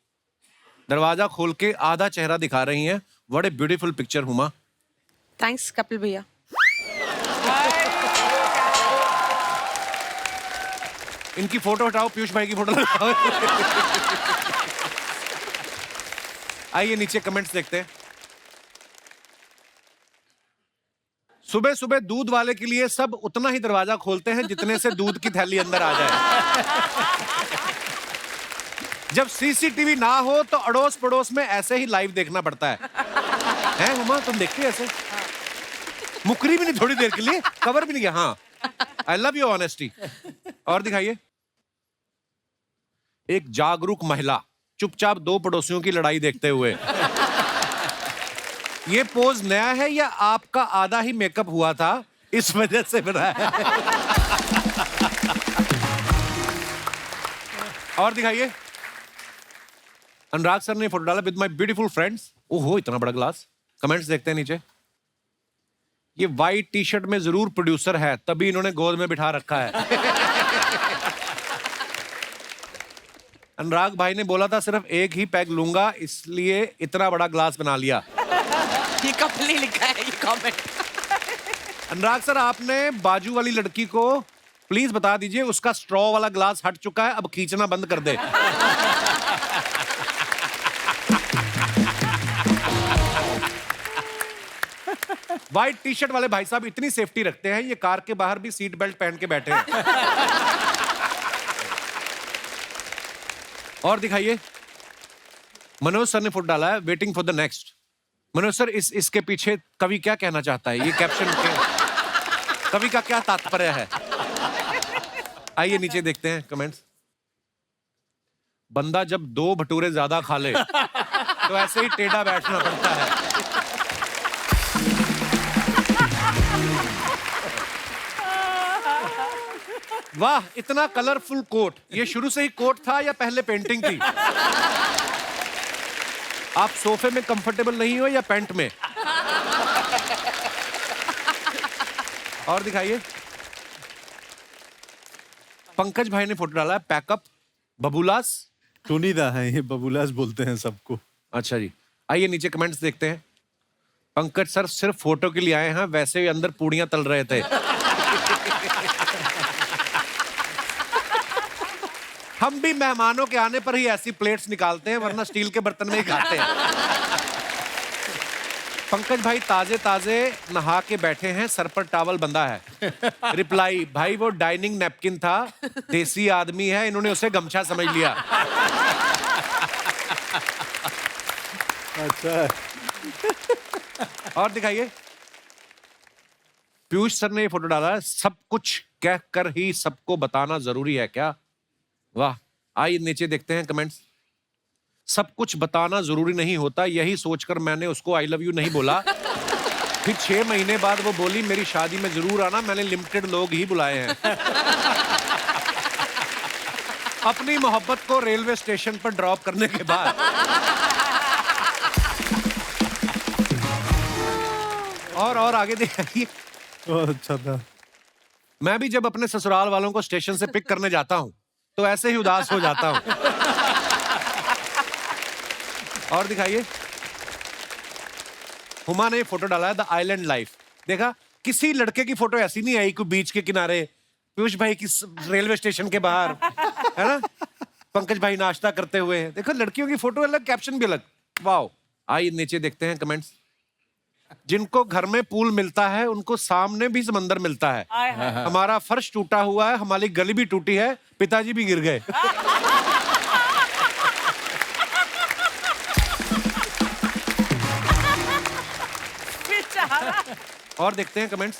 दरवाजा खोल के आधा चेहरा दिखा रही हैं। What a beautiful picture Huma. Thanks Kapil भैया। इनकी फोटो हटाओ, पीयूष भाई की फोटो लगाओ। आइए नीचे कमेंट्स देखते हैं। सुबह सुबह दूध वाले के लिए सब उतना ही दरवाजा खोलते हैं जितने से दूध की थैली अंदर आ जाए। जब सीसीटीवी ना हो तो अड़ोस पड़ोस में ऐसे ही लाइव देखना पड़ता है। हैं हुमा, तुम देखते ऐसे? मुकरी भी नहीं थोड़ी देर के लिए, कवर भी नहीं किया। हाँ आई लव योर ऑनेस्टी। और दिखाइए। एक जागरूक महिला चुपचाप दो पड़ोसियों की लड़ाई देखते हुए। ये पोज नया है या आपका आधा ही मेकअप हुआ था इस वजह से बना है? और दिखाइए। अनुराग सर ने फोटो डाला विद माय ब्यूटीफुल फ्रेंड्स। ओहो इतना बड़ा ग्लास। कमेंट्स देखते हैं नीचे। ये वाइट टी शर्ट में जरूर प्रोड्यूसर है, तभी इन्होंने गोद में बिठा रखा है। अनुराग भाई ने बोला था सिर्फ एक ही पैग लूंगा, इसलिए इतना बड़ा ग्लास बना लिया। ये कपिल ने लिखा है ये कमेंट। अनुराग सर आपने बाजू वाली लड़की को प्लीज बता दीजिए उसका स्ट्रॉ वाला ग्लास हट चुका है, अब खींचना बंद कर दे। व्हाइट टी शर्ट वाले भाई साहब इतनी सेफ्टी रखते हैं, ये कार के बाहर भी सीट बेल्ट पहन के बैठे हैं। और दिखाइए। मनोज सर ने फोटो डाला है waiting for the next. Manoj sir इसके पीछे कवि क्या कहना चाहता है? ये कैप्शन के कवि का क्या तात्पर्य है? आइए नीचे देखते हैं कमेंट्स। बंदा जब 2 भटूरे ज्यादा खा ले तो ऐसे ही टेढ़ा बैठना पड़ता है। वाह इतना कलरफुल कोट। ये शुरू से ही कोट था या पहले पेंटिंग थी? आप सोफे में कंफर्टेबल नहीं हो या पैंट में? और दिखाइए। पंकज भाई ने फोटो डाला है पैकअप बबूलास। टूनीदा है ये, बबूलास बोलते हैं सबको। अच्छा जी। आइए नीचे कमेंट्स देखते हैं। पंकज सर सिर्फ फोटो के लिए आए हैं, वैसे ही अंदर पूड़ियां तल रहे थे। हम भी मेहमानों के आने पर ही ऐसी प्लेट्स निकालते हैं, वरना स्टील के बर्तन में ही खाते हैं। पंकज भाई ताजे ताजे नहा के बैठे हैं, सर पर टॉवल बंधा है। रिप्लाई भाई वो डाइनिंग नैपकिन था, देसी आदमी है, इन्होंने उसे गमछा समझ लिया। अच्छा। और दिखाइए। पीयूष सर ने ये फोटो डाला है सब कुछ कहकर ही सबको बताना जरूरी है क्या? वाह। आइए नीचे देखते हैं कमेंट्स। सब कुछ बताना जरूरी नहीं होता, यही सोचकर मैंने उसको आई लव यू नहीं बोला। फिर 6 महीने बाद वो बोली मेरी शादी में जरूर आना, मैंने लिमिटेड लोग ही बुलाए हैं। अपनी मोहब्बत को रेलवे स्टेशन पर ड्रॉप करने के बाद और आगे देखिए। बहुत अच्छा था। मैं भी जब अपने ससुराल वालों को स्टेशन से पिक करने जाता हूं तो ऐसे ही उदास हो जाता हूं। और दिखाइए। हुमा ने फोटो डाला है द आइलैंड लाइफ। देखा किसी लड़के की फोटो ऐसी नहीं आई कोई बीच के किनारे, पीयूष भाई की रेलवे स्टेशन के बाहर, है ना, पंकज भाई नाश्ता करते हुए। देखो लड़कियों की फोटो अलग, कैप्शन भी अलग। वाह। आइए नीचे देखते हैं कमेंट्स। जिनको घर में पूल मिलता है उनको सामने भी समंदर मिलता है। हमारा फर्श टूटा हुआ है, हमारी गली भी टूटी है, पिताजी भी गिर गए। और देखते हैं कमेंट्स।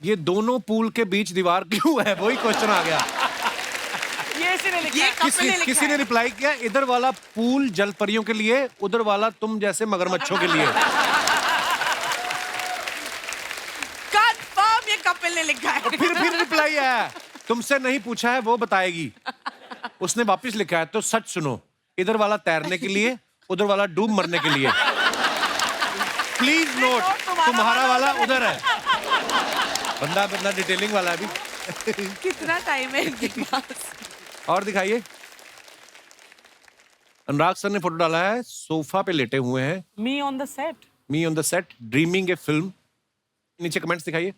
ये दोनों पूल के बीच दीवार क्यों है, वही क्वेश्चन आ गया। किसी ने रिप्लाई किया इधर वाला पूल जल परियों के लिए, उधर वाला तुम जैसे मगरमच्छों के लिए। कंफर्म ये कपिल ने लिखा है। फिर रिप्लाई आया तुमसे नहीं पूछा है वो बताएगी। उसने वापस लिखा है तो सच सुनो, इधर वाला तैरने के लिए, उधर वाला डूब मरने के लिए। प्लीज नोट तुम्हारा वाला उधर है। बंदा डिटेलिंग वाला है अभी। कितना टाइम है इनके पास। और दिखाइए। अनुराग सर ने फोटो डाला है सोफा पे लेटे हुए हैं। Me on the set dreaming A film. नीचे कमेंट्स दिखाइए।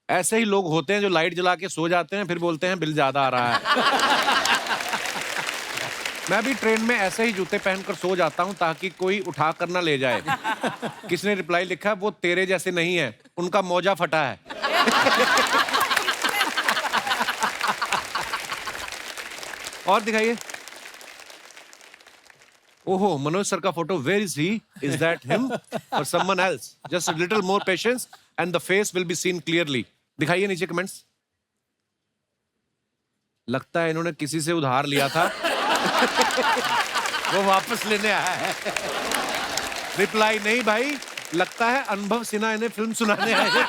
ऐसे ही लोग होते हैं जो लाइट जला के सो जाते हैं, फिर बोलते हैं बिल ज्यादा आ रहा है। मैं भी ट्रेन में ऐसे ही जूते पहनकर सो जाता हूं ताकि कोई उठा कर ना ले जाए। किसने रिप्लाई लिखा वो तेरे जैसे नहीं है, उनका मोजा फटा है। और दिखाइए। ओहो मनोज सर का photo, where is he? Is that him और someone else? Just a little more patience and the face will be seen clearly. दिखाइए नीचे कमेंट्स। लगता है इन्होंने किसी से उधार लिया था वो वापस लेने आया है। रिप्लाई नहीं भाई, लगता है अनुभव सिन्हा इन्हें फिल्म सुनाने आए हैं।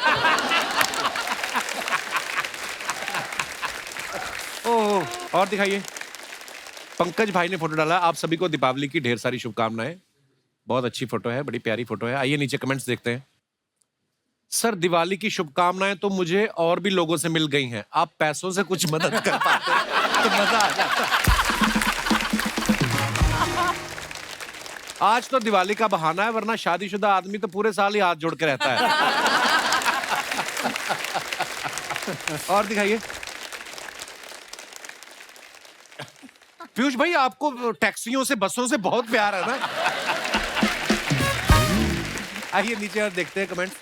ओह, और दिखाइए। पंकज भाई ने फोटो डाला। आप सभी को दीपावली की ढेर सारी शुभकामनाएं। बहुत अच्छी फोटो है, बड़ी प्यारी फोटो है। आइए नीचे कमेंट्स देखते हैं। सर दिवाली की शुभकामनाएं तो मुझे और भी लोगों से मिल गई हैं, आप पैसों से कुछ मदद कर पाते तो मजा आ जाता। आज तो दिवाली का बहाना है, वरना शादीशुदा आदमी तो पूरे साल ही हाथ जोड़ के रहता है। और दिखाइए। पीयूष भाई आपको टैक्सियों से बसों से बहुत प्यार है ना। आइए नीचे और देखते हैं कमेंट्स।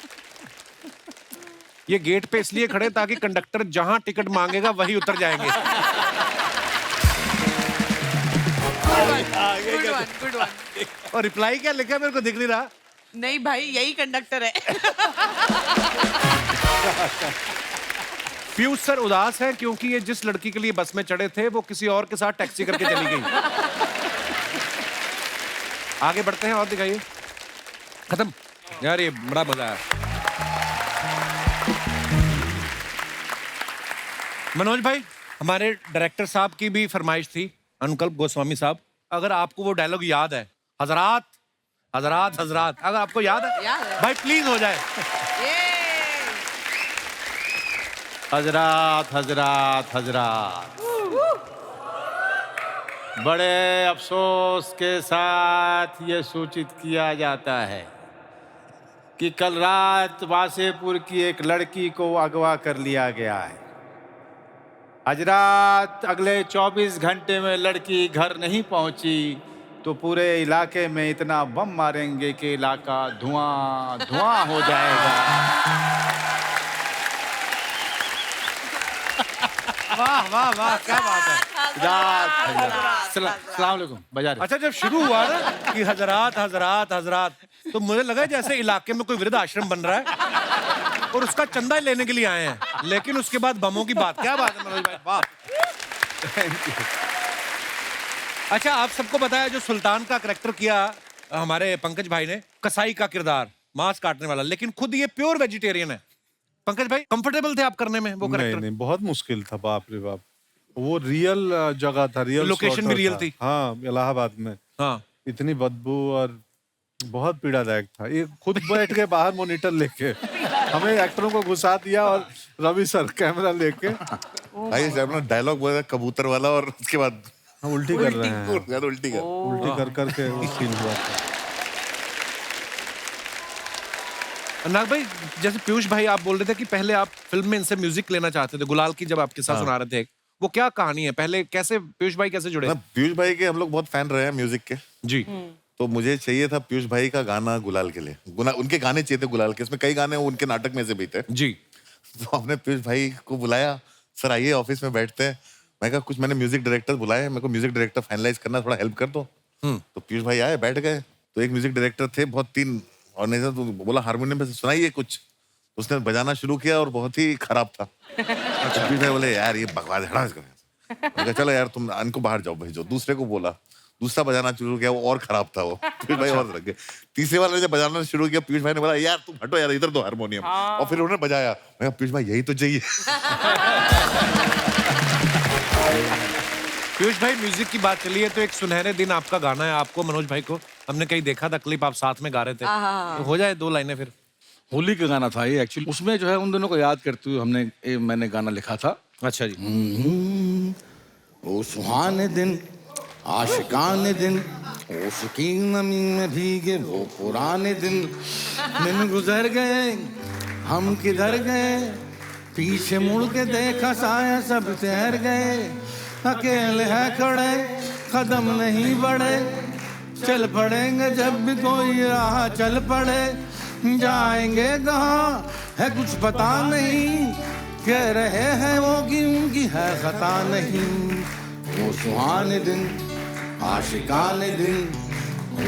ये गेट पे इसलिए खड़े ताकि कंडक्टर जहां टिकट मांगेगा वही उतर जाएंगे। Good one. और रिप्लाई क्या लिखा है मेरे को दिख नहीं रहा। नहीं भाई, यही कंडक्टर है। पीयूष सर उदास है क्योंकि ये जिस लड़की के लिए बस में चढ़े थे वो किसी और के साथ टैक्सी करके चली गई। आगे बढ़ते हैं और दिखाइए। खत्म यार, ये बड़ा मजा आया। मनोज भाई, हमारे डायरेक्टर साहब की भी फरमाइश थी, अनुकल्प गोस्वामी साहब, अगर आपको वो डायलॉग याद है, हजरात हजरात हजरात, अगर आपको याद है भाई प्लीज हो जाए। हजरात हजरात हजरात, बड़े अफसोस के साथ ये सूचित किया जाता है कि कल रात वासेपुर की एक लड़की को अगवा कर लिया गया है। हजरात, अगले 24 घंटे में लड़की घर नहीं पहुंची तो पूरे इलाके में इतना बम मारेंगे कि इलाका धुआं धुआं हो जाएगा। वाह वाह वाह, क्या बात है। सलाम अलैकुम। बजा रहे। अच्छा, जब शुरू हुआ ना कि हजरात हजरात हजरात, तो मुझे लगा जैसे इलाके में कोई वृद्ध आश्रम बन रहा है और उसका चंदा लेने के लिए आए हैं, लेकिन उसके बाद बमों की बात। क्या बात है मनोज भाई, वाह। अच्छा, आप सबको बताया जो सुल्तान का करैक्टर किया हमारे पंकज भाई ने, कसाई का किरदार, मांस काटने वाला, लेकिन खुद ये प्योर वेजिटेरियन है। पंकज भाई, कंफर्टेबल थे आप करने में वो करैक्टर? नहीं, बहुत मुश्किल था, बाप रे बाप। वो रियल जगह था, रियल लोकेशन भी रियल थी। हाँ, इलाहाबाद में। हाँ, इतनी बदबू और बहुत पीड़ादायक था। ये खुद बैठ के बाहर मॉनिटर लेके हमें एक्टरों को घुसा दिया और रवि सर कैमरा लेके भाई अपना डायलॉग बोला कबूतर वाला और उसके बाद उल्टी कर रहे हैं। उल्टी कर करके वो सीन हुआ था। नाग भाई, जैसे पीयूष भाई आप बोल रहे थे कि पहले आप फिल्म में इनसे म्यूजिक लेना चाहते थे, गुलाल की जब आपके साथ सुना रहे थे, वो क्या कहानी है? पहले कैसे पीयूष भाई कैसे जुड़े? पीयूष भाई के हम लोग बहुत फैन रहे हैं म्यूजिक के जी। तो मुझे चाहिए था पीयूष भाई का गाना गुलाल के लिए, उनके गाने चाहिए थे गुलाल के। इसमें कई गाने उनके नाटक में से भी थे जी। तो हमने पीयूष भाई को बुलाया, सर आइए ऑफिस में बैठते हैं। मैं कहा कुछ मैंने म्यूजिक डायरेक्टर बुलाए, मेरे को म्यूजिक डायरेक्टर फाइनलाइज करना, थोड़ा हेल्प कर दो। तो पीयूष भाई आए, बैठ गए। तो एक म्यूजिक डायरेक्टर थे, बहुत तीन, और नहीं तो बोला हारमोनियम पे सुनाइए कुछ। उसने बजाना शुरू किया और बहुत ही खराब था। पीयूष भाई बोले यार ये बकवास हटाओ। चलो यार तुम इनको बाहर जाओ भेजो। दूसरे को बोला, दूसरा बजाना शुरू किया, वो और खराब था वो। पीयूष भाई और रख गए। तीसरे वाले जब बजाना शुरू किया, पीयूष भाई ने बोला यार तुम हटो यार, इधर दो हारमोनियम। और फिर उन्होंने बजाया। मैं कहा पीयूष भाई यही तो चाहिए। पीयूष भाई, म्यूजिक की बात चली है तो एक सुनहरे दिन आपका गाना है, आपको मनोज भाई को हमने कहीं देखा था क्लिप, आप साथ में गा रहे थे, तो हो जाए 2 लाइनें फिर। होली का गाना था ये एक्चुअली, उसमें जो है उन दोनों को याद करते हुए मैंने गाना लिखा था। अच्छा जी। ओ सुहाने दिन, आशिकाने दिन, उसकी नमी में भीगे वो पुराने दिन गुजर गए, हम किधर गए, पीछे मुड़ के देखा साया सब ठहर गए, अकेले हैं खड़े कदम नहीं बढ़े, चल पड़ेंगे जब भी कोई राह चल पड़े, जाएंगे कहाँ है कुछ पता नहीं, कह रहे हैं वो कि उनकी है खता नहीं। वो सुहाने दिन, आशिकाने दिन,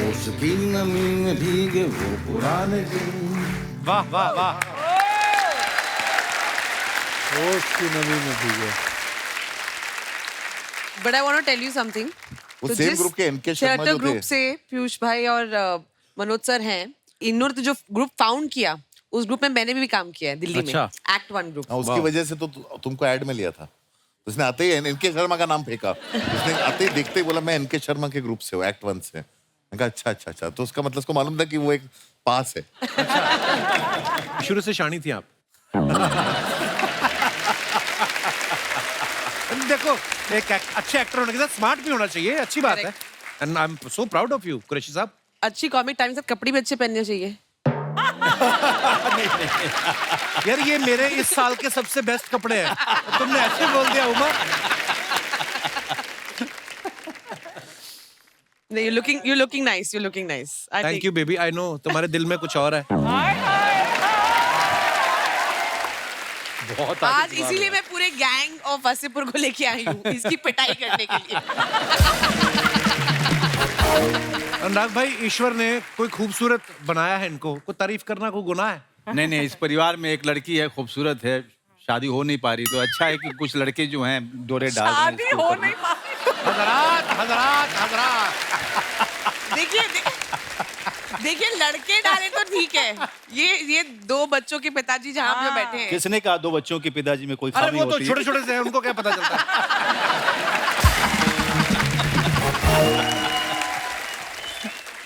उसकी नमी में भीगे वो पुराने दिन। वाह वाह वाह। होश की नमी में भीगे। But I want to tell you something. वो सेम ग्रुप के एनके शर्मा थिएटर जो ग्रुप थे। से पीयूष भाई और मनोज सर हैं, इन्होंने तो जो ग्रुप फाउंड किया, उस ग्रुप में मैंने भी काम किया है दिल्ली में, अच्छा। Act 1 group. हाँ, उसकी वजह से तो तुमको ऐड में लिया था। उसने आते ही एनके शर्मा का नाम फेंका। उसने आते ही देखते ही बोला मैं एनके शर्मा के ग्रुप से हूँ, एक्ट 1 से। मैंने कहा अच्छा अच्छा अच्छा, तो उसका मतलब उसको मालूम था कि वो एक पास है। शुरू से शानी थी आप। देखो, एक अच्छे एक्टर होने के साथ स्मार्ट भी होना चाहिए, अच्छी बात है। And I am so proud of you Qureshi साहब। अच्छी कॉमिक टाइम के साथ कपड़े भी अच्छे पहनने चाहिए। यार ये मेरे इस साल के सबसे बेस्ट कपड़े हैं, तुमने ऐसे बोल दिया उमा। नहीं, you're looking nice, you're looking nice. Thank you baby, I know तुम्हारे दिल में कुछ और है। बहुत आज इसीलिए मैं पूरे गैंग ऑफ वसेपुर को लेके आई हूँ, इसकी पिटाई करने के लिए। अनुराग भाई, ईश्वर ने कोई खूबसूरत बनाया है इनको, कोई तारीफ करना कोई गुनाह है? नहीं, इस परिवार में एक लड़की है, खूबसूरत है, शादी हो नहीं पा रही, तो अच्छा है कि कुछ लड़के जो हैं डोरे डाल रहे हैं शादी इसके हो ऊपर। नहीं पा रही। हजरात। देखिए लड़के डाले तो ठीक है, ये 2 बच्चों के पिताजी जहाँ पे बैठे हैं। किसने कहा 2 बच्चों के पिताजी में कोई अरे खामी वो तो होती है? छोटे छोटे से हैं, उनको क्या पता चलता है।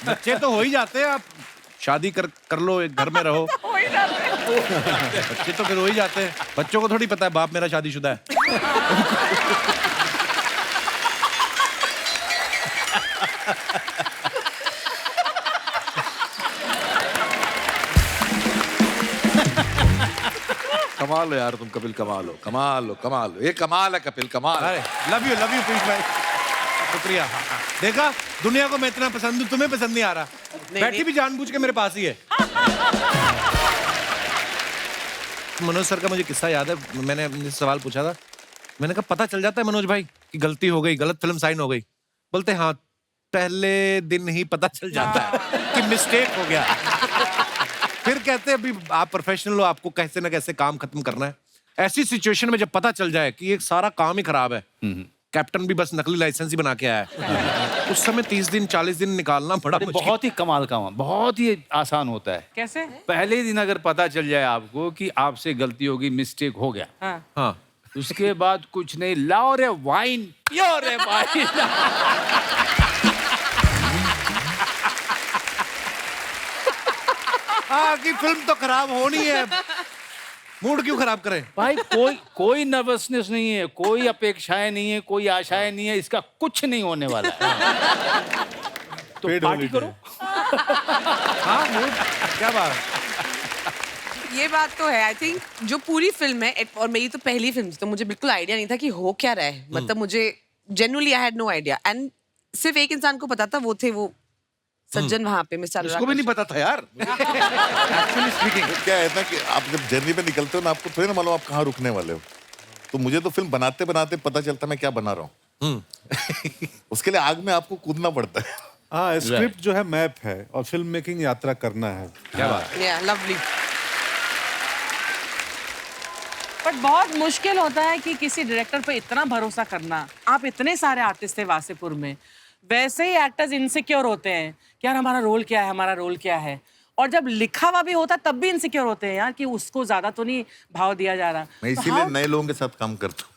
बच्चे तो हो ही जाते हैं, आप शादी कर लो, एक घर में रहो। बच्चे तो फिर हो ही जाते हैं। बच्चों को थोड़ी पता है बाप मेरा शादीशुदा है। कमाल हो यार तुम कपिल, कमाल हो। ये कमाल है कपिल, कमाल। अरे लव यू पीयूष भाई, शुक्रिया। देखा, दुनिया को मैं इतना पसंद हूँ, तुम्हें पसंद नहीं आ रहा। बैठी भी जानबूझ के मेरे पास ही है। मनोज सर का मुझे किस्सा याद है, मैंने उनसे सवाल पूछा था, मैंने कहा पता चल जाता है मनोज भाई कि गलती हो गई, गलत फिल्म साइन हो गई? बोलते हाँ, पहले दिन ही पता चल जाता है कि मिस्टेक हो गया। फिर कहते हैं अभी आप प्रोफेशनल हो, आपको कैसे ना कैसे काम खत्म करना है। ऐसी सिचुएशन में जब पता चल जाए कि ये सारा काम ही खराब है, कैप्टन भी बस नकली लाइसेंस ही बना के आया है, उस समय 30 दिन 40 दिन निकालना बड़ा मुश्किल। बहुत ही कमाल का, बहुत ही आसान होता है। कैसे? पहले दिन अगर पता चल जाए आपको कि आपसे गलती होगी, मिस्टेक हो गया, हाँ, उसके बाद कुछ नहीं, लाओ रे वाइन, पियो रे वाइन। हाँ कि फिल्म तो खराब होनी है, मूड क्यों खराब करें? भाई कोई नर्वसनेस नहीं है, कोई अपेक्षाएं नहीं है, कोई आशाएं नहीं है, इसका कुछ नहीं होने वाला है। तो पार्टी करो। हाँ मूड, क्या बात है। ये बात तो है। आई थिंक जो पूरी फिल्म है, और मेरी तो पहली फिल्म थी, तो मुझे बिल्कुल आइडिया नहीं था कि हो क्या रहा है। मतलब मुझे genuinely I had no idea, and सिर्फ एक इंसान को पता था, वो थे वो सज्जन वहां पे, मिस्टर इसको भी नहीं पता था यार। एक्चुअली स्पीकिंग क्या है ना कि आप जब जर्नी पे निकलते हो ना, आपको थोड़ी ना मालूम आप कहाँ रुकने वाले हो। तो मुझे तो फिल्म बनाते बनाते पता चलता मैं क्या बना रहा हूँ। उसके लिए आग में आपको कूदना पड़ता है। हाँ, स्क्रिप्ट जो है मैप है और फिल्म मेकिंग यात्रा करना है। क्या बात है। या लवली। बट बहुत मुश्किल होता है कि किसी डायरेक्टर पे इतना भरोसा करना। आप इतने सारे आर्टिस्ट थे वासेपुर में, वैसे ही एक्टर्स इनसिक्योर होते हैं कि यार हमारा रोल क्या है, हमारा रोल क्या है। और जब लिखा हुआ भी होता तब भी इनसिक्योर होते हैं यार कि उसको ज्यादा तो नहीं भाव दिया जा रहा। मैं इसीलिए नए लोगों के साथ काम करता हूँ।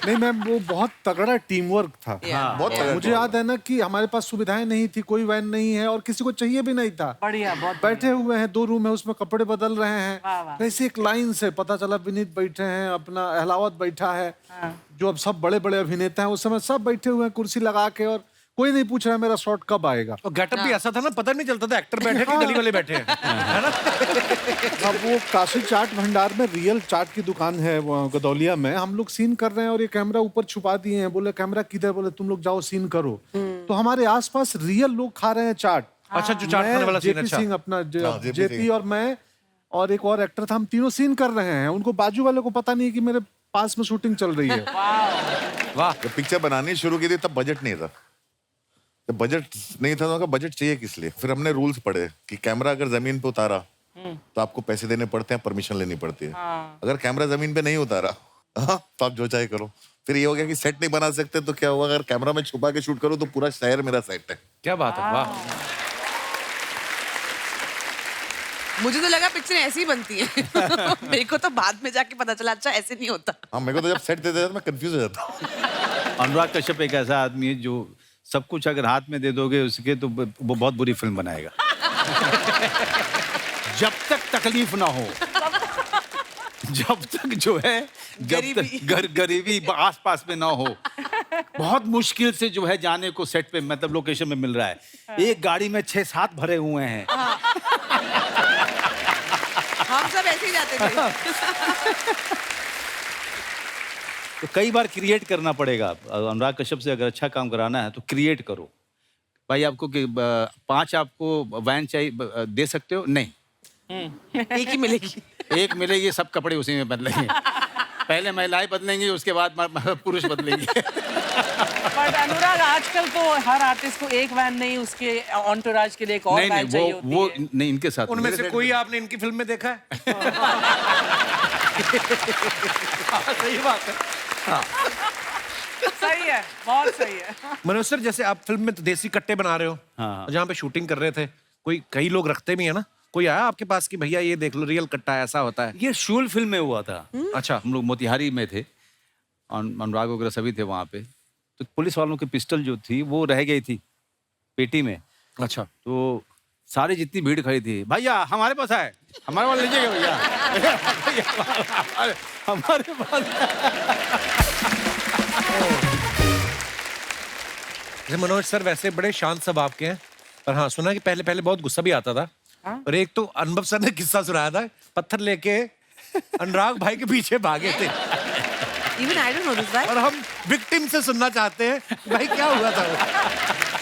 नहीं मैम, वो बहुत तगड़ा टीम वर्क था। बहुत तगड़ा मुझे याद है ना कि हमारे पास सुविधाएं नहीं थी, कोई वैन नहीं है और किसी को चाहिए भी नहीं था। बढ़िया, बहुत बैठे हुए हैं, 2 रूम है, उसमें कपड़े बदल रहे वाह, वाह। हैं। ऐसे एक लाइन से पता चला विनीत बैठे हैं, अपना अहलावत बैठा है, जो अब सब बड़े बड़े अभिनेता हैं, उस समय सब बैठे हुए हैं कुर्सी लगा के, और कोई नहीं पूछ रहा है मेरा शॉट कब आएगा। और गेटअप भी ऐसा था ना, पता नहीं चलता था एक्टर बैठे कि गली वाले बैठे हैं, है ना? अब वो काशी चाट भंडार में रियल चाट की दुकान है वो गदौलिया में, हम लोग सीन कर रहे हैं और ये कैमरा ऊपर छुपा दिए हैं। बोले कैमरा किधर? बोले तुम लोग जाओ सीन करो। तो हमारे आसपास रियल लोग खा रहे हैं चाट। अच्छा, जो चाट खाने वाला सीन। जेपी अच्छा, सिंह अपना JP जेपी सिंह। और मैं और एक और एक्टर था, हम तीनों सीन कर रहे हैं। उनको बाजू वाले को पता नहीं है कि मेरे पास में शूटिंग चल रही है। वाह। जब पिक्चर बनानी शुरू की थी तब बजट नहीं था। जब बजट नहीं था तो बजट चाहिए किस लिए? फिर हमने रूल्स पढ़े कि कैमरा अगर जमीन पे उतारा तो आपको पैसे देने पड़ते हैं, परमिशन लेनी पड़ती है। अगर कैमरा जमीन पे नहीं उतारा तो आप जो चाहे करो। फिर ये हो गया कि सेट नहीं बना सकते, तो क्या हुआ, अगर कैमरा में छुपा के शूट करो तो पूरा शहर मेरा सेट है। क्या बात है, वाह। मुझे तो लगा पिक्चर ऐसी ही बनती है। मेरे को तो बाद में जाके पता चला अच्छा ऐसे नहीं होता। हाँ, मेरे को तो जब सेट देते थे मैं कंफ्यूज हो जाता हूँ। अनुराग कश्यप एक ऐसा आदमी है जो सब कुछ अगर हाथ में दे दोगे उसके तो वो बहुत बुरी फिल्म बनाएगा। जब तक तकलीफ ना हो, जब तक जो है, जब तक गरीबी आसपास में ना हो, बहुत मुश्किल से जो है जाने को सेट पे मतलब लोकेशन में मिल रहा है। एक गाड़ी में 6-7 भरे हुए हैं। हम सब ऐसे ही जाते थे। तो कई बार क्रिएट करना पड़ेगा। अनुराग कश्यप से अगर अच्छा काम कराना है तो क्रिएट करो। भाई आपको 5 आपको वैन चाहिए, दे सकते हो? नहीं, एक ही मिलेगी। एक मिलेगी, सब कपड़े उसी में बदलेंगे। पहले महिलाएं बदलेंगी, उसके बाद पुरुष बदलेंगे। बट अनुराग आजकल तो हर आर्टिस्ट को एक वैन नहीं, उसके ऑन्टोराज के लिए एक और वैन चाहिए होती वो है। नहीं, इनके साथ उनमें से कोई आपने इनकी फिल्म में देखा है? सही बात है। सही है, बहुत सही है। मनोज सर, जैसे आप फिल्म में तो देसी कट्टे बना रहे हो, हाँ। जहाँ पे शूटिंग कर रहे थे, कई लोग रखते भी है ना, कोई आया आपके पास कि भैया ये देख लो रियल कट्टा ऐसा होता है? ये शूल फिल्म में हुआ था। अच्छा। हम लोग मोतिहारी में थे, अनुराग वगैरह सभी थे वहाँ पे। तो पुलिस वालों की पिस्टल जो थी वो रह गई थी पेटी में। अच्छा। तो सारी जितनी भीड़ खड़ी थी, भैया हमारे पास है, हमारे पास लीजिएगा भैया। हमारे पास। मनोज सर वैसे बड़े शांत स्वभाव के हैं, पर हाँ सुना कि पहले पहले बहुत गुस्सा भी आता था। और एक तो अनुभव सर ने किस्सा सुनाया था, पत्थर लेके अनुराग भाई के पीछे भागे थे। Even I don't know this guy. और हम विक्टिम से सुनना चाहते हैं भाई क्या हुआ था वो?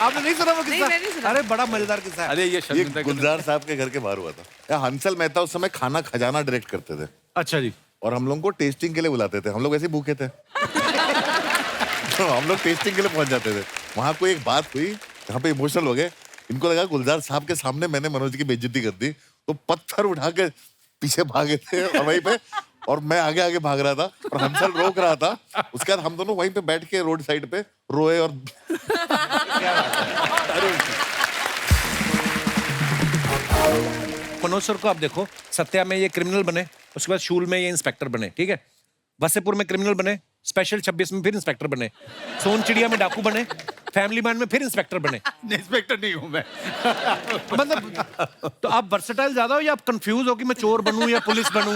आपने नहीं सुना वो किस्सा? नहीं, मैंने नहीं सुना। अरे बड़ा मजेदार किस्सा है। अरे ये गुलजार साहब के घर के बाहर हुआ था। या हंसल मेहता उस समय खाना खजाना डायरेक्ट करते थे। अच्छा जी। और हम लोगों को टेस्टिंग के लिए बुलाते थे। हम लोग ऐसे ही भूखे थे। तो हम लोग टेस्टिंग के लिए पहुंच जाते थे। वहां कोई एक बात हुई जहाँ पे इमोशनल हो गए। इनको लगा गुलजार साहब के सामने मैंने मनोज की बेइज्जती कर दी, तो पत्थर उठा के पीछे भागे थे और वहीं पे, और मैं आगे आगे भाग रहा था और हंसल रोक रहा था। उसके बाद हम दोनों वहीं पे बैठ के रोड साइड पे रोए और मनोज सर को आप देखो, सत्या में ये क्रिमिनल बने, उसके बाद शूल में ये इंस्पेक्टर बने, ठीक है। वसेपुर में क्रिमिनल बने, स्पेशल 26 में फिर इंस्पेक्टर बने, सोन चिड़िया में डाकू बने, फैमिली मैन में फिर इंस्पेक्टर बने। इंस्पेक्टर नहीं हूँ मैं। मतलब तो आप वर्सेटाइल ज्यादा हो या आप कंफ्यूज हो कि मैं चोर बनूं या पुलिस बनूं?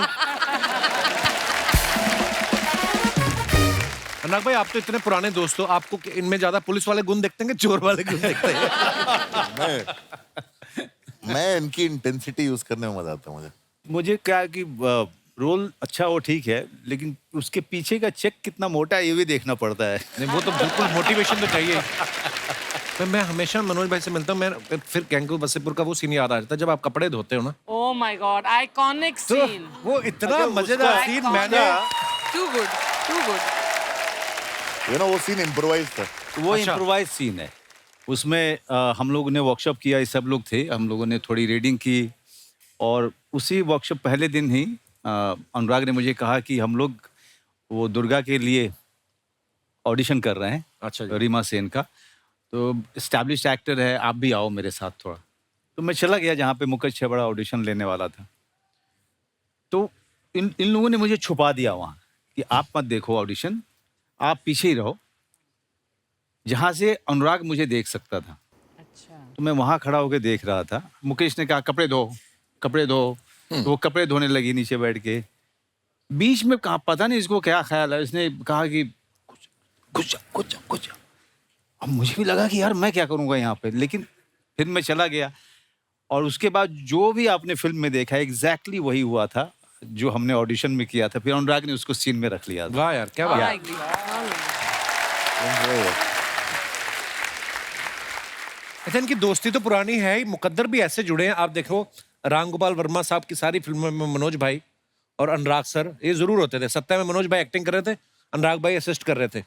अनुराग भाई, आप तो इतने पुराने दोस्त हो, आपको इनमें ज्यादा पुलिस वाले गुण देखते हैं कि चोर वाले गुण देखते हैं? मैं इनकी इंटेंसिटी यूज करने में मजा आता है मुझे। मुझे क्या है कि रोल अच्छा हो ठीक है, लेकिन उसके पीछे का चेक कितना मोटा है ये भी देखना पड़ता है। नहीं, वो तो बिल्कुल मोटिवेशन तो चाहिए। मैं हमेशा मनोज भाई से मिलता हूँ, मैं फिर गैंगू वसेपुर का वो सीन याद आ जाता है जब आप कपड़े धोते हो ना। ओह माय गॉड, आइकॉनिक तो सीन। वो इतना मजेदार सीन, मैंने Too good, too good. You know, वो सीन इम्प्रोवाइज था। वो अच्छा। इम्प्रोवाइज सीन है। उसमें हम लोगों ने वर्कशॉप किया, ये सब लोग थे, हम लोगों ने थोड़ी रीडिंग की, और उसी वर्कशॉप पहले दिन ही अनुराग ने मुझे कहा कि हम लोग वो दुर्गा के लिए ऑडिशन कर रहे हैं। अच्छा रीमा सेन का, तो एस्टैब्लिश्ड एक्टर है, आप भी आओ मेरे साथ थोड़ा। तो मैं चला गया जहाँ पे मुकेश छबड़ा ऑडिशन लेने वाला था। तो इन लोगों ने मुझे छुपा दिया वहाँ कि आप मत देखो ऑडिशन, आप पीछे ही रहो, जहाँ से अनुराग मुझे देख सकता था। अच्छा। तो मैं वहाँ खड़ा होकर देख रहा था। मुकेश ने कहा कपड़े धो, कपड़े धो। तो वो कपड़े धोने लगी नीचे बैठ के। बीच में कहा, पता नहीं इसको क्या ख्याल है, इसने कहा कि कुछ। अब मुझे भी लगा कि यार मैं क्या करूँगा यहाँ पे, लेकिन फिर मैं चला गया। और उसके बाद जो भी आपने फिल्म में देखा एग्जैक्टली वही हुआ था जो हमने ऑडिशन में किया था। फिर अनुराग ने उसको सीन में रख लिया था। वाह यार, क्या बात है। अच्छा, इनकी दोस्ती तो पुरानी है ही, मुकद्दर भी ऐसे जुड़े हैं। आप देखो, राम गोपाल वर्मा साहब की सारी फिल्मों में मनोज भाई और अनुराग सर ये जरूर होते थे। सत्या में मनोज भाई एक्टिंग कर रहे थे, अनुराग भाई असिस्ट कर रहे थे।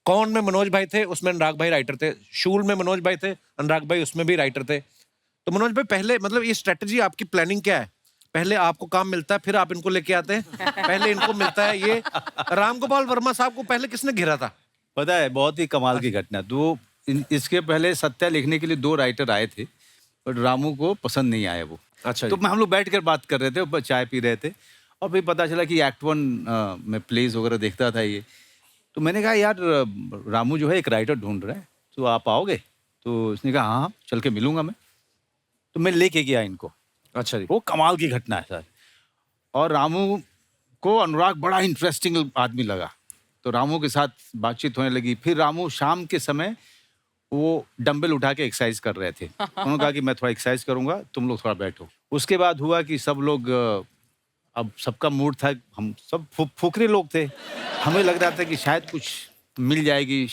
कौन में मनोज भाई थे, उसमें अनुराग भाई राइटर थे। शूल में मनोज भाई थे, अनुराग भाई उसमें भी राइटर थे। तो मनोज भाई, पहले मतलब ये स्ट्रेटजी आपकी प्लानिंग क्या है पहले आपको काम मिलता है, फिर आप इनको लेके आते हैं, पहले इनको मिलता है। ये राम गोपाल वर्मा साहब को पहले किसने घेरा था? पता है, बहुत ही कमाल की घटना। तो इसके पहले सत्या लिखने के लिए 2 राइटर आए थे, बट रामू को पसंद नहीं आया वो। अच्छा तो हम लोग बैठ कर बात कर रहे थे, ऊपर चाय पी रहे थे, और फिर पता चला कि एक्ट 1 में प्लेज वगैरह देखता था ये। तो मैंने कहा यार रामू जो है एक राइटर ढूंढ रहा है, तो आप आओगे? तो उसने कहा हाँ चल के मिलूंगा मैं। तो मैं लेके गया इनको। अच्छा जी। वो कमाल की घटना है सर। और रामू को अनुराग बड़ा इंटरेस्टिंग आदमी लगा, तो रामू के साथ बातचीत होने लगी। फिर रामू शाम के समय वो डंबल उठा के एक्सरसाइज कर रहे थे। उन्होंने कहा कि मैं थोड़ा एक्सरसाइज करूंगा, तुम लोग थोड़ा बैठो। उसके बाद हुआ कि सब लोग, अब सबका मूड था, हम सब फुकरे लोग थे, हमें लग रहा था कि शायद कुछ मिल जाएगी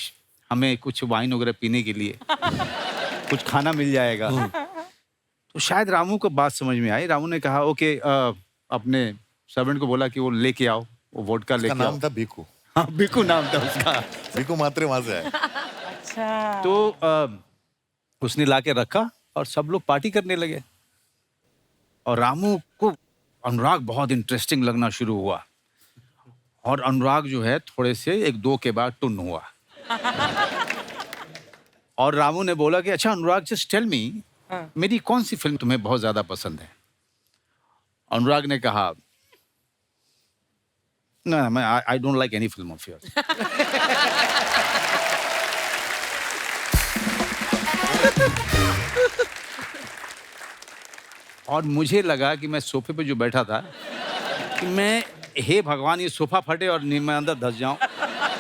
हमें, कुछ वाइन वगैरह पीने के लिए, कुछ खाना मिल जाएगा। तो शायद रामू को बात समझ में आई। रामू ने कहा ओके, अपने सर्वेंट को बोला कि वो लेके आओ, वो वोडका लेके आओ। नाम था बीकू। हाँ बीकू नाम था उसका। बीकू मात्रे वहां से आए। अच्छा। तो उसने लाके रखा और सब लोग पार्टी करने लगे। और रामू को अनुराग बहुत इंटरेस्टिंग लगना शुरू हुआ, और अनुराग जो है थोड़े से 1-2 के बाद टुन हुआ। और रामू ने बोला कि अच्छा अनुराग, जस्ट टेल मी, मेरी कौन सी फिल्म तुम्हें बहुत ज्यादा पसंद है? अनुराग ने कहा ना, मैं I don't like any film of yours. और मुझे लगा कि मैं सोफे पे जो बैठा था कि मैं, हे भगवान, ये सोफा फटे और मैं अंदर धंस जाऊं।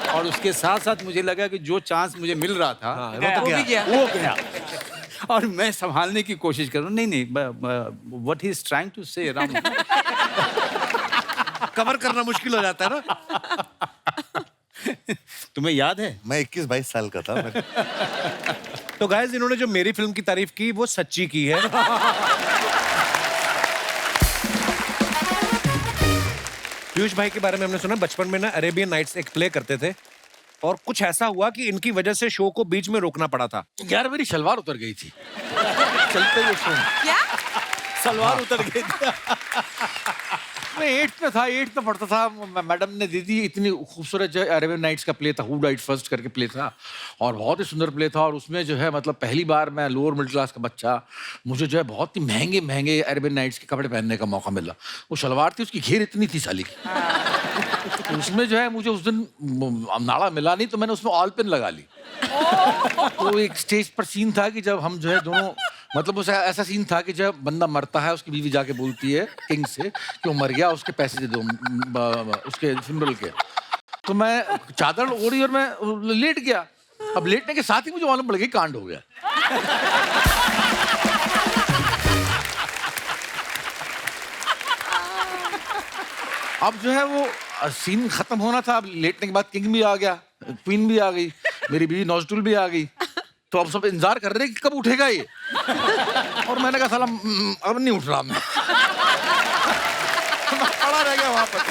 और उसके साथ साथ मुझे लगा कि जो चांस मुझे मिल रहा था वो गया। और मैं संभालने की कोशिश कर रहा हूँ, नहीं what he is trying to say, Ram. Cover करना मुश्किल हो जाता है ना। तुम्हें याद है? मैं 21-22 साल का था। तो गाइस, इन्होंने जो मेरी फिल्म की तारीफ की वो सच्ची की है। पीयूष भाई के बारे में हमने सुना बचपन में ना अरेबियन नाइट्स एक प्ले करते थे, और कुछ ऐसा हुआ कि इनकी वजह से शो को बीच में रोकना पड़ा था। यार मेरी शलवार उतर गई थी चलते हुए शो। क्या? सलवार उतर गई थी। मैं 8th में था, 8th में पढ़ता था। मैडम ने दी थी, इतनी खूबसूरत जो अरेबियन नाइट्स का प्ले था, हु डाइड फर्स्ट करके प्ले था, और बहुत ही सुंदर प्ले था। और उसमें जो है मतलब पहली बार मैं लोअर मिडिल क्लास का बच्चा, मुझे जो है बहुत ही महंगे महंगे अरेबियन नाइट्स के कपड़े पहनने का मौका मिला। वो शलवार थी, उसकी घेर इतनी थी साली की। तो उसमें जो है मुझे उस दिन नाड़ा मिला नहीं, तो मैंने उसमें ऑल पेन लगा ली। तो एक स्टेज पर सीन था कि जब हम जो है दोनों, मतलब उस ऐसा सीन था कि जब बंदा मरता है, उसकी बीवी जाके बोलती है किंग से कि वो मर गया, उसके पैसे दे दो उसके फ्यूनरल के। तो मैं चादर ओढ़ी और मैं लेट गया। अब लेटने के साथ ही मुझे मालूम पड़ गया कांड हो गया। अब जो है वो सीन खत्म होना था। अब लेटने के बाद किंग भी आ गया, क्वीन भी आ गई, मेरी बीवी नौजटुल भी आ गई। तो अब सब इंतजार कर रहे हैं कि कब उठेगा ये। और मैंने कहा साला अब नहीं उठ रहा मैं खड़ा रह गया वहां पर।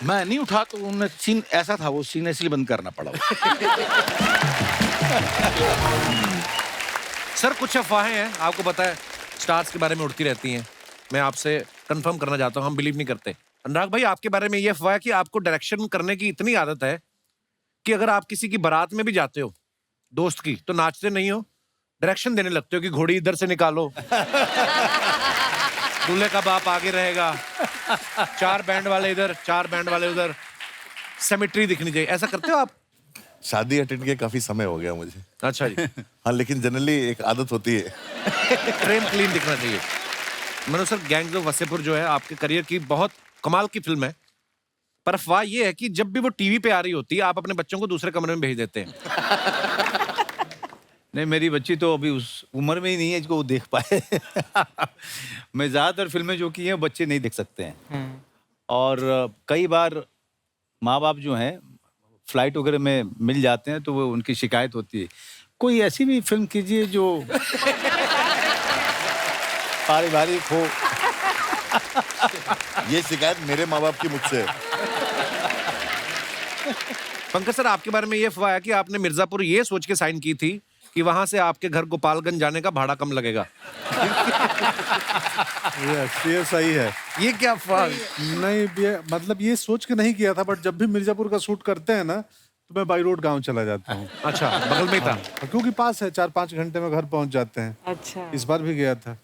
मैं नहीं उठा, तो उन्होंने सीन ऐसा था, वो सीन इसलिए बंद करना पड़ा। सर कुछ अफवाहें हैं, आपको पता है स्टार्स के बारे में उड़ती रहती हैं। मैं आपसे कंफर्म करना चाहता हूँ, हम बिलीव नहीं करते। अनुराग भाई, आपके बारे में ये अफवाह है कि आपको डायरेक्शन करने की इतनी आदत है कि अगर आप किसी की बारात में भी जाते हो दोस्त की, तो नाचते नहीं हो, डायरेक्शन देने लगते हो कि घोड़ी इधर से निकालो, दूल्हे का बाप आगे रहेगा, 4 बैंड वाले इधर, 4 बैंड वाले उधर, सेमेट्री दिखनी चाहिए। ऐसा करते हो आप? शादी अटेंड किए काफी समय हो गया मुझे। अच्छा जी। हाँ, लेकिन जनरली एक आदत होती है। फ्रेम क्लीन दिखना चाहिए। Manu sir, gangs of Wasseypur जो है आपके करियर की बहुत कमाल की फिल्म है, पर अफवाह ये है कि जब भी वो टीवी पे आ रही होती है, आप अपने बच्चों को दूसरे कमरे में भेज देते हैं। नहीं, मेरी बच्ची तो अभी उस उम्र में ही नहीं है जिसको वो देख पाए। मैं ज्यादातर फिल्में जो की हैं बच्चे नहीं देख सकते हैं। और कई बार माँ बाप जो हैं फ्लाइट वगैरह में मिल जाते हैं, तो वो उनकी शिकायत होती है, कोई ऐसी भी फिल्म कीजिए जो पारिवारिक हो। ये शिकायत मेरे माँ बाप की मुझसे है। पंकज सर, आपके बारे में ये अफवाह है कि आपने मिर्जापुर ये सोच के साइन की थी कि वहां से आपके घर गोपालगंज जाने का भाड़ा कम लगेगा। ये सही है। ये क्या अफवाह? नहीं, ये मतलब ये सोच के नहीं किया था, बट जब भी मिर्जापुर का शूट करते हैं ना तो मैं बाई रोड गाँव चला जाता हूँ। अच्छा, बगल में ही था। क्योंकि पास है, 4-5 घंटे में घर पहुंच जाते हैं। अच्छा। इस बार भी गया था।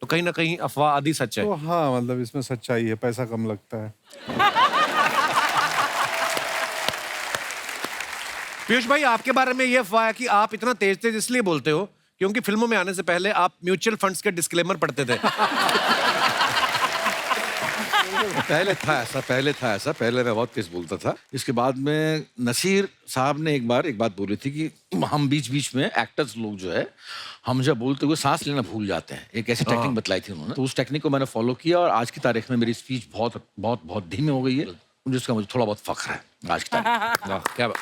तो कहीं ना कहीं अफवाह आधी सच है। तो हाँ, मतलब इसमें सच्चाई है, पैसा कम लगता है। पीयूष भाई, आपके बारे में ये अफवाह है कि आप इतना तेज तेज इसलिए बोलते हो क्योंकि फिल्मों में आने से पहले आप म्यूचुअल फंड्स के डिस्क्लेमर पढ़ते थे। पहले था ऐसा, पहले मैं बहुत तेज बोलता था। इसके बाद में नसीर साहब ने एक बात बोली थी कि हम बीच बीच में एक्टर्स लोग जो है, हम जब बोलते हुए सांस लेना भूल जाते हैं। एक ऐसी टेक्निक बतलाई थी उन्होंने, तो उस टेक्निक को मैंने फॉलो किया और आज की तारीख में मेरी स्पीच बहुत बहुत बहुत धीमी हो गई है, जिसका मुझे थोड़ा बहुत फख्र है आज की तारीख। वाह, क्या बात।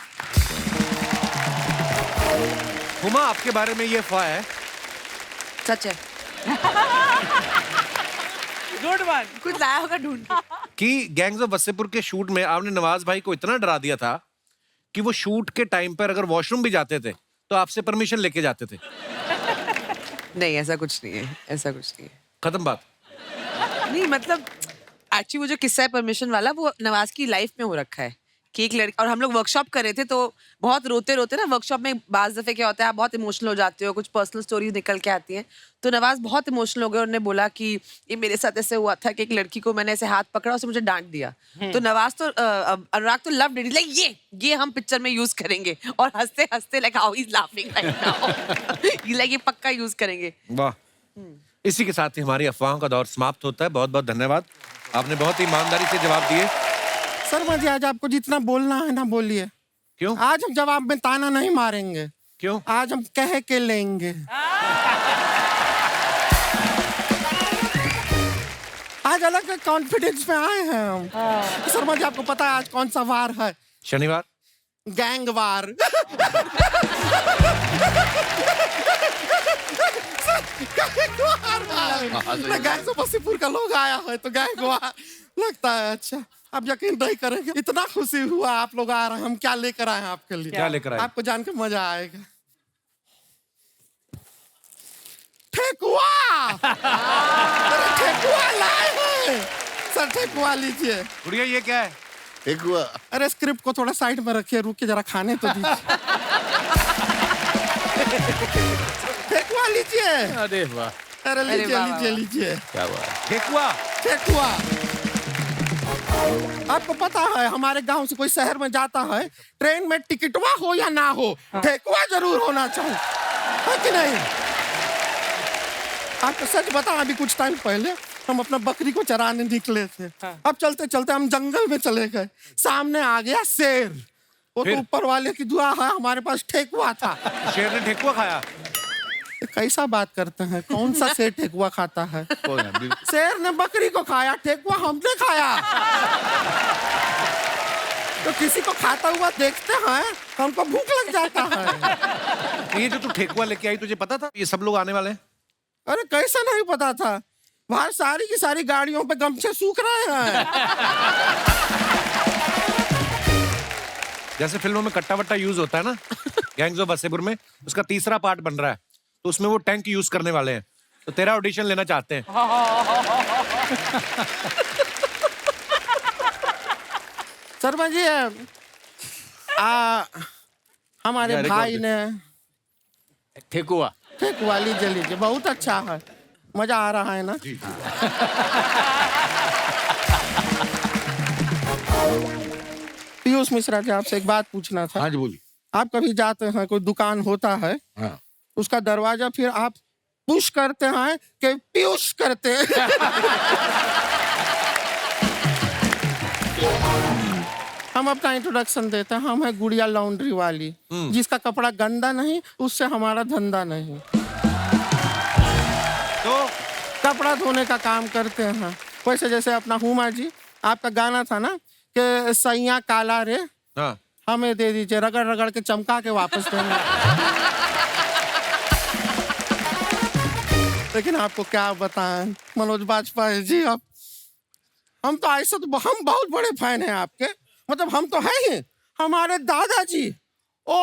हुमा, आपके बारे में ये अफवाह है सच है। Good one. कुछ लाया होगा ढूंढ के। कि गैंग्स ऑफ वसेपुर के शूट में आपने नवाज भाई को इतना डरा दिया था कि वो शूट के टाइम पर अगर वॉशरूम भी जाते थे तो आपसे परमिशन लेके जाते थे। नहीं, ऐसा कुछ नहीं है, ऐसा कुछ नहीं है। खत्म बात। नहीं मतलब एक्चुअली वो जो किस्सा है परमिशन वाला, वो नवाज की लाइफ में हो रखा है कि एक लड़की, और हम लोग वर्कशॉप कर रहे थे तो बहुत रोते रोते ना, वर्कशॉप में बाज दफे क्या होता है, आप बहुत इमोशनल हो जाते हो, कुछ पर्सनल स्टोरीज निकल के आती हैं। तो नवाज बहुत इमोशनल हो गए, उन्होंने बोला कि ये मेरे साथ ऐसे हुआ था कि एक लड़की को मैंने ऐसे हाथ पकड़ा, उसने मुझे डांट दिया। तो नवाज तो अनुराग तो लव डिड, लाइक ये हम पिक्चर में यूज करेंगे, और हंसते हंसते like how he is laughing right now, like ये पक्का यूज करेंगे। वाह। इसी के साथ ही हमारी अफवाहों का दौर समाप्त होता है। बहुत बहुत धन्यवाद, आपने बहुत ही ईमानदारी से जवाब दिए। शर्मा जी, आज आपको जितना बोलना है ना बोलिए। क्यों? आज हम जवाब में ताना नहीं मारेंगे। क्यों? आज हम कह के लेंगे। आज अलग कॉन्फिडेंस में आए हैं हम। शर्मा जी, आपको पता है आज कौन सा वार है? शनिवार। Gang war. Gang of Wasseypur का लोग आया है तो गैंग वार लगता है। अच्छा, आप यकीन नहीं करेंगे, इतना खुशी हुआ आप लोग आ रहे हैं। हम क्या लेकर आए हैं आपके लिए? क्या लेकर आए? आपको जान के मजा आएगा। ठेकुआ। अरे ठेकुआ लाए हैं सर, ठेकुआ लीजिए। गुड़िया, ये क्या है? एक हुआ। अरे स्क्रिप्ट को थोड़ा साइड में रखिए, रुक के जरा खाने तो दीजिए। ठेकुआ लीजिए। अरे वाह, अरे लीजिए वाह, लीजिए लीजिए। क्या बात। ठेकुआ। ठेकुआ। आपको पता है हमारे गांव से कोई शहर में जाता है, ट्रेन में टिकटवा हो या ना हो, ठेकुआ जरूर होना चाहिए, है कि नहीं? आपको सच बता, अभी कुछ टाइम पहले हम अपना बकरी को चराने निकले थे। अब चलते चलते हम जंगल में चले गए, सामने आ गया शेर। वो तो ऊपर वाले की दुआ है, हमारे पास ठेकुआ था। शेर ने ठेकुआ खाया? कैसा बात करते हैं, कौन सा शेर ठेकुआ खाता है? शेर ने बकरी को खाया, ठेकुआ हमने खाया। तो किसी को खाता हुआ देखते हैं, हमको भूख लग जाता है। ये जो तू ठेकुआ लेके आई, तुझे पता था ये सब लोग आने वाले हैं? अरे कैसे नहीं पता था, बाहर सारी की सारी गाड़ियों पे गमछे सूख रहे हैं। जैसे फिल्मों में कट्टा वट्टा यूज होता है ना, गैंग्स ऑफ वसेपुर में उसका तीसरा पार्ट बन रहा है, तो उसमें वो टैंक यूज करने वाले हैं, तो तेरा ऑडिशन लेना चाहते हैं। शर्मा जी, हमारे भाई ने ठेकुआ। ठेकुआ लीजिए लीजिए, बहुत अच्छा है, मजा आ रहा है ना? पीयूष मिश्रा जी, आपसे एक बात पूछना था। हाँ जी, बोलिए। आप कभी जाते हैं, कोई दुकान होता है, हाँ। उसका दरवाजा फिर आप पुश करते हैं कि पीयूष करते हैं? हम अपना इंट्रोडक्शन देते हैं, हम है गुड़िया लॉन्ड्री वाली, जिसका कपड़ा गंदा नहीं, उससे हमारा धंधा नहीं। तो कपड़ा धोने का काम करते हैं। वैसे जैसे अपना हुमा जी, आपका गाना था ना कि सैया काला रे, हाँ, हमें दे दीजिए, रगड़ रगड़ के चमका के वापस देंगे। लेकिन आपको क्या बताएं मनोज बाजपेयी जी, आप हम तो ऐसे तो हम बहुत बड़े फैन हैं आपके, मतलब हम तो हैं ही। हमारे दादाजी हो।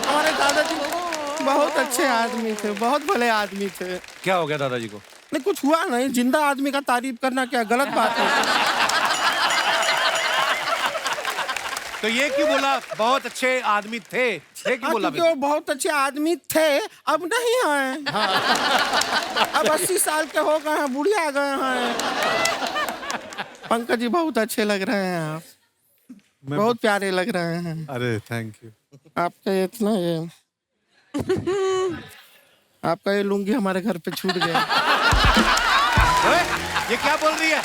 हमारे दादाजी बहुत अच्छे आदमी थे, बहुत भले आदमी थे। क्या हो गया दादाजी को? नहीं कुछ हुआ नहीं, जिंदा आदमी का तारीफ करना क्या गलत बात है? तो ये क्यों बोला बहुत अच्छे आदमी थे? ये क्यों बोला? क्योंकि वो बहुत अच्छे आदमी थे, अब नहीं हैं। अब 80 साल के हो गए हैं, बुढ़िया गए हैं। पंकज जी बहुत अच्छे लग रहे हैं आप, बहुत प्यारे लग रहे हैं। अरे थैंक यू। आपका ये इतना ये आपका ये लुंगी हमारे घर पे छूट गया। ये क्या बोल रही है?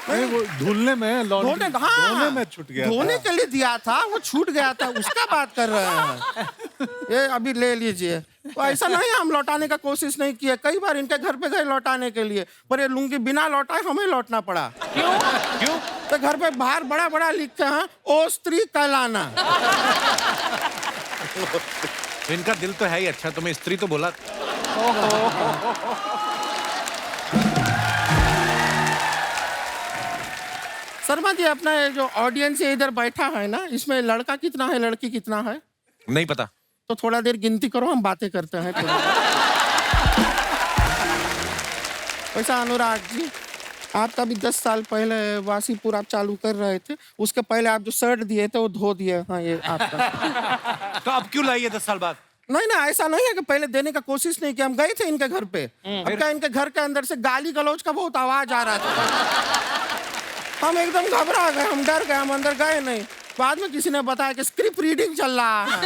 नहीं वो धुलने में धोने धोने में छूट गया धोने था। के लिए दिया था, वो छूट गया था, उसका बात कर रहे हैं। ये अभी ले लीजिए। तो ऐसा नहीं है हम लौटाने का कोशिश नहीं किए, कई बार इनके घर पे गए लौटाने के लिए, पर ये लुंगी बिना लौटाए हमें लौटना पड़ा। क्यों? तो घर पे बाहर बड़ा बड़ा लिखते हैं ओ स्त्री कहलाना। तो इनका दिल तो है ही अच्छा, तुम्हें स्त्री तो बोला। शर्मा जी अपना ये जो ऑडियंस इधर बैठा है ना, इसमें लड़का कितना है लड़की कितना है? नहीं पता। तो थोड़ा देर गिनती करो, हम बातें करते हैं। वैसा अनुराग जी आपका भी 10 साल पहले वासीपुर आप चालू कर रहे थे, उसके पहले आप जो शर्ट दिए थे वो धो दिए। हाँ ये आपका। तो अब क्यों लाई है 10 साल बाद? नहीं ना ऐसा नहीं है कि पहले देने का कोशिश नहीं किया, हम गए थे इनके घर पे। अब क्या इनके घर के अंदर से गाली गलौज का बहुत आवाज आ रहा था। हम एकदम घबरा गए, हम डर गए, हम अंदर गए नहीं। बाद में किसी ने बताया कि स्क्रिप्ट रीडिंग चल रहा है।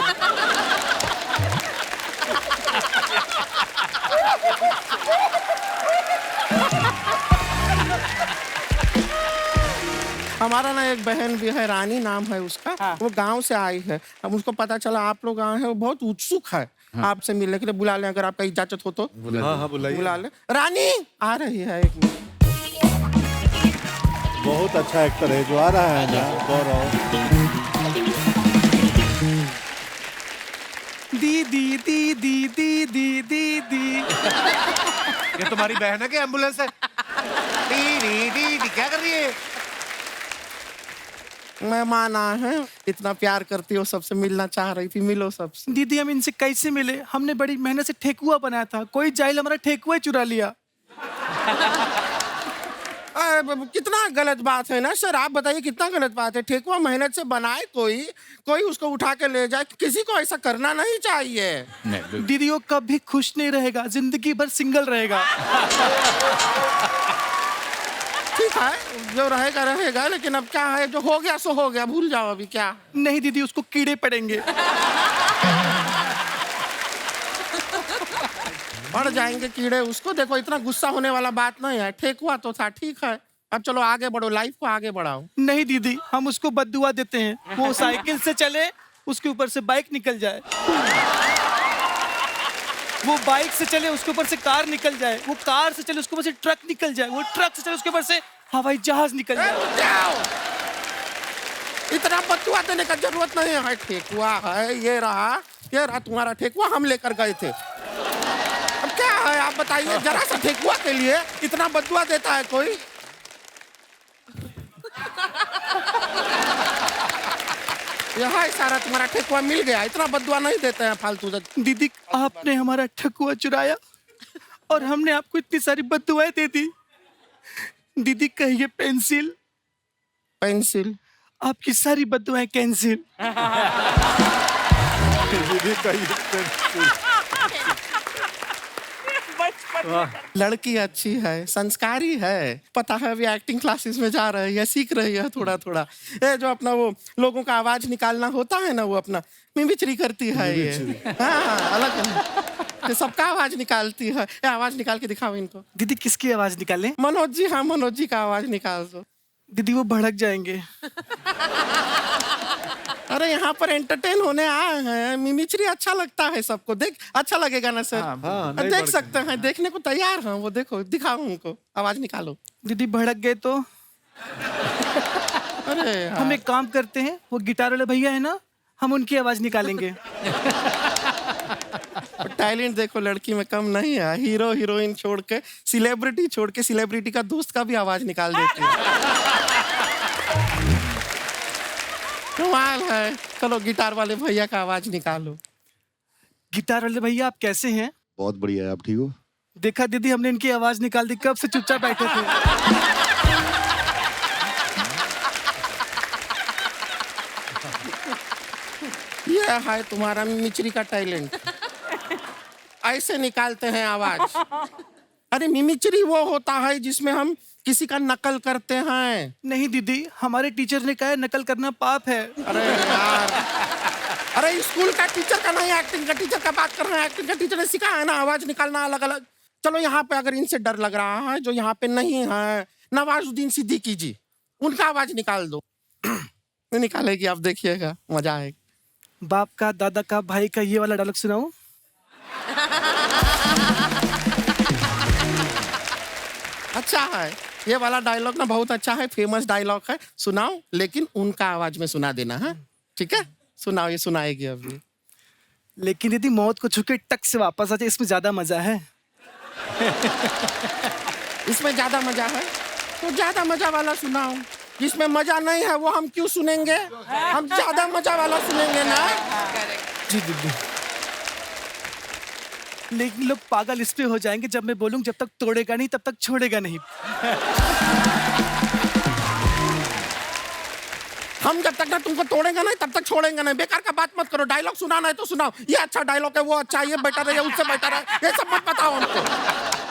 हमारा ना एक बहन भी है, रानी नाम है उसका। हाँ। वो गांव से आई है, अब उसको पता चला आप लोग आए हैं, वो बहुत उत्सुक है। हाँ। आपसे मिलने के लिए, बुला लें अगर आपका इजाजत हो तो। हाँ बुलाइए। बुला ले। रानी आ रही है, एक मिनट। बहुत अच्छा एक्टर है जो आ रहा है ना, गौरव। दीदी दीदी दीदी दीदी। ये तुम्हारी बहन है कि एम्बुलेंस है? दीदी दीदी क्या कर रही है? मेहमान आए हैं, इतना प्यार करती हो, सबसे मिलना चाह रही थी, मिलो सबसे। दीदी हम इनसे कैसे मिले? हमने बड़ी मेहनत से ठेकुआ बनाया था, कोई जाहिल हमारा ठेकुआ चुरा लिया। कितना गलत बात है ना सर, आप बताइए कितना गलत बात है। ठेकुआ मेहनत से बनाए कोई उसको उठा के ले जाए, किसी को ऐसा करना नहीं चाहिए। दीदी वो कभी खुश नहीं रहेगा, जिंदगी भर सिंगल रहेगा। ठीक है जो रहेगा रहेगा, लेकिन अब क्या है, जो हो गया सो हो गया, भूल जाओ अभी। क्या नहीं दीदी उसको कीड़े पड़ेंगे। पड़ जाएंगे कीड़े उसको, देखो इतना गुस्सा होने वाला बात नहीं है। ठेकुआ तो था, ठीक है, अब चलो आगे बढ़ो, लाइफ को आगे बढ़ाओ। नहीं दीदी हम उसको बद्दुआ देते हैं, वो साइकिल से चले, उसके ऊपर से बाइक निकल जाए, वो बाइक से चले उसके ऊपर से कार निकल जाए, वो कार से चले उसके ऊपर से ट्रक निकल जाए, वो ट्रक से चले उसके ऊपर से हवाई जहाज निकल जाए। इतना बद्दुआ देने का जरूरत नहीं है। ठेकुआ है, ये रहा तुम्हारा ठेकुआ, हम लेकर गए थे। अब क्या है आप बताइए, जरा सा ठेकुआ के लिए इतना बद्दुआ देता है कोई? यहाँ सारा तुम्हारा ठेकुआ मिल गया, इतना बद्दुआ नहीं देते हैं फालतू। दीदी आपने हमारा ठेकुआ चुराया और हमने आपको इतनी सारी बद्दुआएं दे दी। दीदी कहिए पेंसिल। पेंसिल? आपकी सारी बद्दुआएं कैंसिल। दीदी कहिए पेंसिल। लड़की अच्छी है, संस्कारी है, पता है अभी एक्टिंग क्लासेस में जा रही है, सीख रही है थोड़ा थोड़ा। ये जो अपना वो लोगों का आवाज निकालना होता है ना, वो अपना मिमिक्री करती है ये। हाँ अलग है, सबका आवाज निकालती है। ये आवाज निकाल के दिखाओ इनको। दीदी किसकी आवाज निकालें? मनोज जी, हाँ मनोज जी का आवाज निकाल दो। दीदी वो भड़क जाएंगे। अरे यहाँ पर एंटरटेन होने आए हैं, मिमिक्री अच्छा लगता है सबको, देख अच्छा लगेगा ना सर? हाँ, देख सकते हैं, देखने को तैयार हैं वो, देखो दिखाओ उनको, आवाज निकालो। दीदी भड़क गए तो? अरे हम एक काम करते हैं, वो गिटार वाले भैया है ना, हम उनकी आवाज निकालेंगे। टैलेंट देखो लड़की में कम नहीं है, हीरो हीरोइन छोड़ के, सेलिब्रिटी छोड़ के, सेलिब्रिटी का दोस्त का भी आवाज निकाल देती है। कमाल है। चलो गिटार वाले भैया का आवाज निकालो। गिटार वाले भैया आप कैसे हैं? बहुत बढ़िया है, आप ठीक हो? देखा दीदी, हमने इनकी आवाज निकाल दी, कब से चुपचाप बैठे थे। ये है तुम्हारा मिमिक्री का टैलेंट। ऐसे निकालते हैं आवाज। अरे मिमिक्री वो होता है जिसमें हम किसी का नकल करते हैं। नहीं दीदी, हमारे टीचर ने कहा है नकल करना पाप है। अरे यार, अरे स्कूल का टीचर का नहीं, एक्टिंग का टीचर का बात कर रहे हैं। एक्टिंग का टीचर ने सिखाया है ना आवाज निकालना अलग अलग। चलो यहाँ पे अगर इनसे डर लग रहा है, जो यहाँ पे नहीं है, नवाजुद्दीन सिद्दीकी जी, उनका आवाज निकाल दो। निकालेगी, आप देखिएगा, मजा आएगा। बाप का, दादा का, भाई का, ये वाला डायलॉग सुनाओ। अच्छा है ये वाला डायलॉग ना, बहुत अच्छा है, फेमस डायलॉग है। सुनाओ, लेकिन उनका आवाज में सुना देना है, ठीक है? सुनाओ, ये सुनाएगी अभी। लेकिन यदि मौत को छूके टक से वापस आ जाए, इसमें ज्यादा मजा है। इसमें ज्यादा मजा है तो ज्यादा मजा वाला सुनाओ। जिसमें मजा नहीं है वो हम क्यों सुनेंगे? हम ज्यादा मजा वाला सुनेंगे ना। जी दीदी। लेकिन लोग पागल इस पे हो जाएंगे जब मैं बोलूं जब तक तोड़ेगा नहीं तब तक छोड़ेगा नहीं। हम जब तक ना तुमको तोड़ेंगे नहीं तब तक छोड़ेंगे नहीं। बेकार का बात मत करो। डायलॉग सुनाना है तो सुनाओ। ये अच्छा डायलॉग है, वो अच्छा, ये बेटर है, ये उससे बेटर है, ये सब मत बताओ हमको।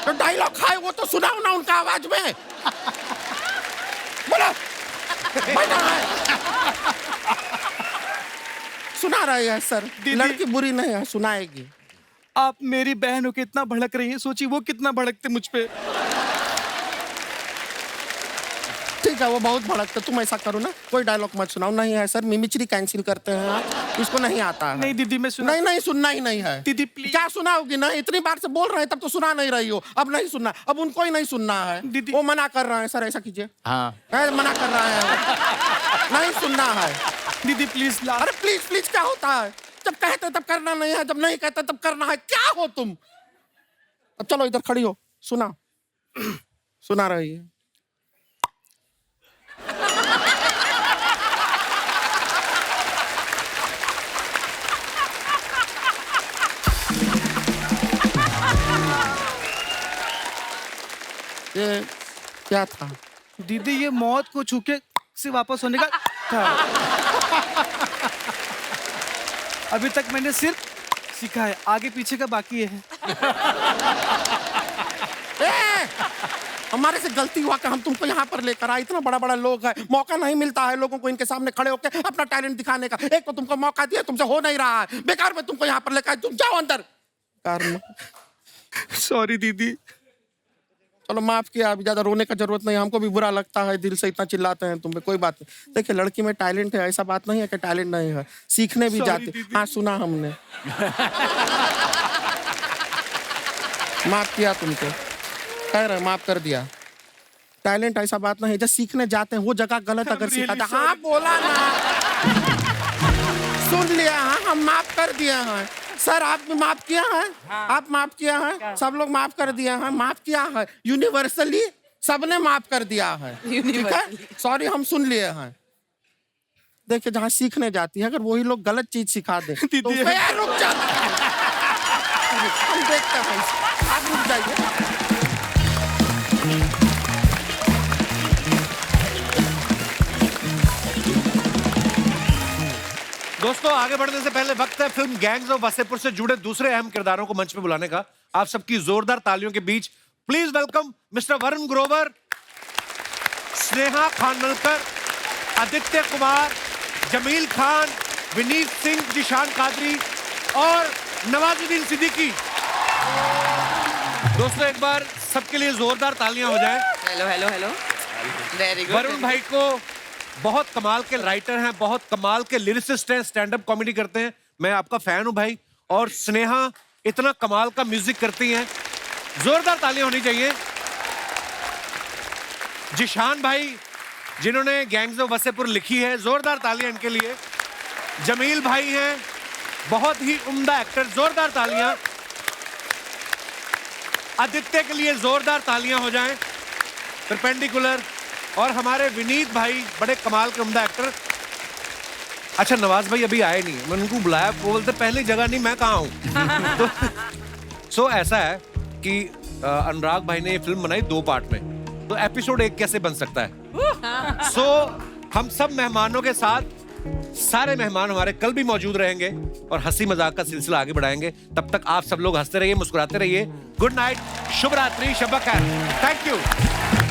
तो डायलॉग है वो तो सुनाओ ना उनका आवाज में। बोलो, बेटा है। सुना रही है सर, लड़की बुरी नहीं है, सुनाएगी। आप मेरी बहन हो के इतना भड़क रही है, सोचिए वो कितना भड़कते मुझ पे। ठीक है, वो बहुत भड़कते। तुम ऐसा करो ना, कोई डायलॉग मत सुनाओ। नहीं है सर, मिमिक्री कैंसिल करते हैं आप, इसको नहीं आता है। नहीं दीदी, मैं सुना। नहीं नहीं, सुनना ही नहीं है। दीदी प्लीज। क्या सुनाओगी? ना इतनी बार से बोल रहे हैं तब तो सुना नहीं रही हो। अब नहीं सुनना, अब उनको ही नहीं सुनना है। दीदी वो मना कर रहे हैं सर, ऐसा कीजिए। हाँ मना कर रहा है, नहीं सुनना है। दीदी प्लीज। अरे प्लीज प्लीज क्या होता है? जब कहते तब करना नहीं है, जब नहीं कहते तब करना है। क्या हो तुम? अब चलो इधर खड़ी हो, सुना। सुना रही है। ये क्या था? दीदी ये मौत को छूके से वापस होने का था। अभी तक मैंने सिर्फ सीखा है, आगे पीछे का बाकी है। हमारे से गलती हुआ कि हम तुमको यहाँ पर लेकर आए। इतना बड़ा बड़ा लोग है, मौका नहीं मिलता है लोगों को इनके सामने खड़े होकर अपना टैलेंट दिखाने का। एक तो तुमको मौका दिया, तुमसे हो नहीं रहा है। बेकार में तुमको यहाँ पर लेकर आए। तुम जाओ अंदर। सॉरी दीदी। चलो माफ किया, अभी ज्यादा रोने का जरूरत नहीं। हमको भी बुरा लगता है, दिल से इतना चिल्लाते हैं तुम पे। कोई बात नहीं। देखिए लड़की में टैलेंट है, ऐसा बात नहीं है कि टैलेंट नहीं है। सीखने भी जाते। हाँ सुना हमने। माफ किया तुमको, कह रहे माफ कर दिया। टैलेंट ऐसा बात नहीं है, जब सीखने जाते हैं वो जगह गलत अगर सिखाता। हाँ बोला ना, सुन लिया। हाँ हम माफ कर दिया है सर। आप भी माफ किया है। हाँ। आप माफ किया है, सब लोग माफ कर दिया है। माफ किया है यूनिवर्सली, सबने माफ कर दिया है। ठीक है, सॉरी हम सुन लिए हैं। देखिए जहाँ सीखने जाती है, अगर वही लोग गलत चीज सिखा दे तो यार रुक जाता है। हम देखते हैं, आप रुक जाइए। दोस्तों आगे बढ़ने से पहले वक्त है फिल्म गैंग्स ऑफ वासेपुर से जुड़े दूसरे अहम किरदारों को मंच पे बुलाने का। आप सबकी जोरदार तालियों के बीच please welcome Mr Varun Grover, Sneha Khanwalkar, Aditya Kumar, Jameel Khan, Vineet Singh, Zeeshan Quadri और नवाजुद्दीन सिद्दीकी। दोस्तों एक बार सबके लिए जोरदार तालियां हो जाएं। Hello hello hello, very good. Varun भाई को बहुत कमाल के राइटर हैं, बहुत कमाल के लिरिसिस्ट हैं, स्टैंड अप कॉमेडी करते हैं। मैं आपका फैन हूं भाई। और स्नेहा इतना कमाल का म्यूजिक करती हैं। जोरदार तालियां होनी चाहिए। जिशान भाई जिन्होंने गैंग्स ऑफ वासेपुर लिखी है, जोरदार तालियां इनके लिए। जमील भाई हैं, बहुत ही उम्दा एक्टर, जोरदार तालियां। आदित्य के लिए जोरदार तालियां हो जाएं। परपेंडिकुलर। और हमारे विनीत भाई बड़े कमाल के उम्दा एक्टर। अच्छा नवाज भाई अभी आए नहीं, मैंने उनको बुलाया, वो बोलते पहले जगह नहीं, मैं कहाँ हूँ। सो ऐसा है कि अनुराग भाई ने ये फिल्म बनाई 2 पार्ट में, तो एपिसोड 1 कैसे बन सकता है। सो हम सब मेहमानों के साथ, सारे मेहमान हमारे कल भी मौजूद रहेंगे और हंसी मजाक का सिलसिला आगे बढ़ाएंगे। तब तक आप सब लोग हंसते रहिए, मुस्कुराते रहिए। गुड नाइट, शुभ रात्रि, शब बखैर। Thank you.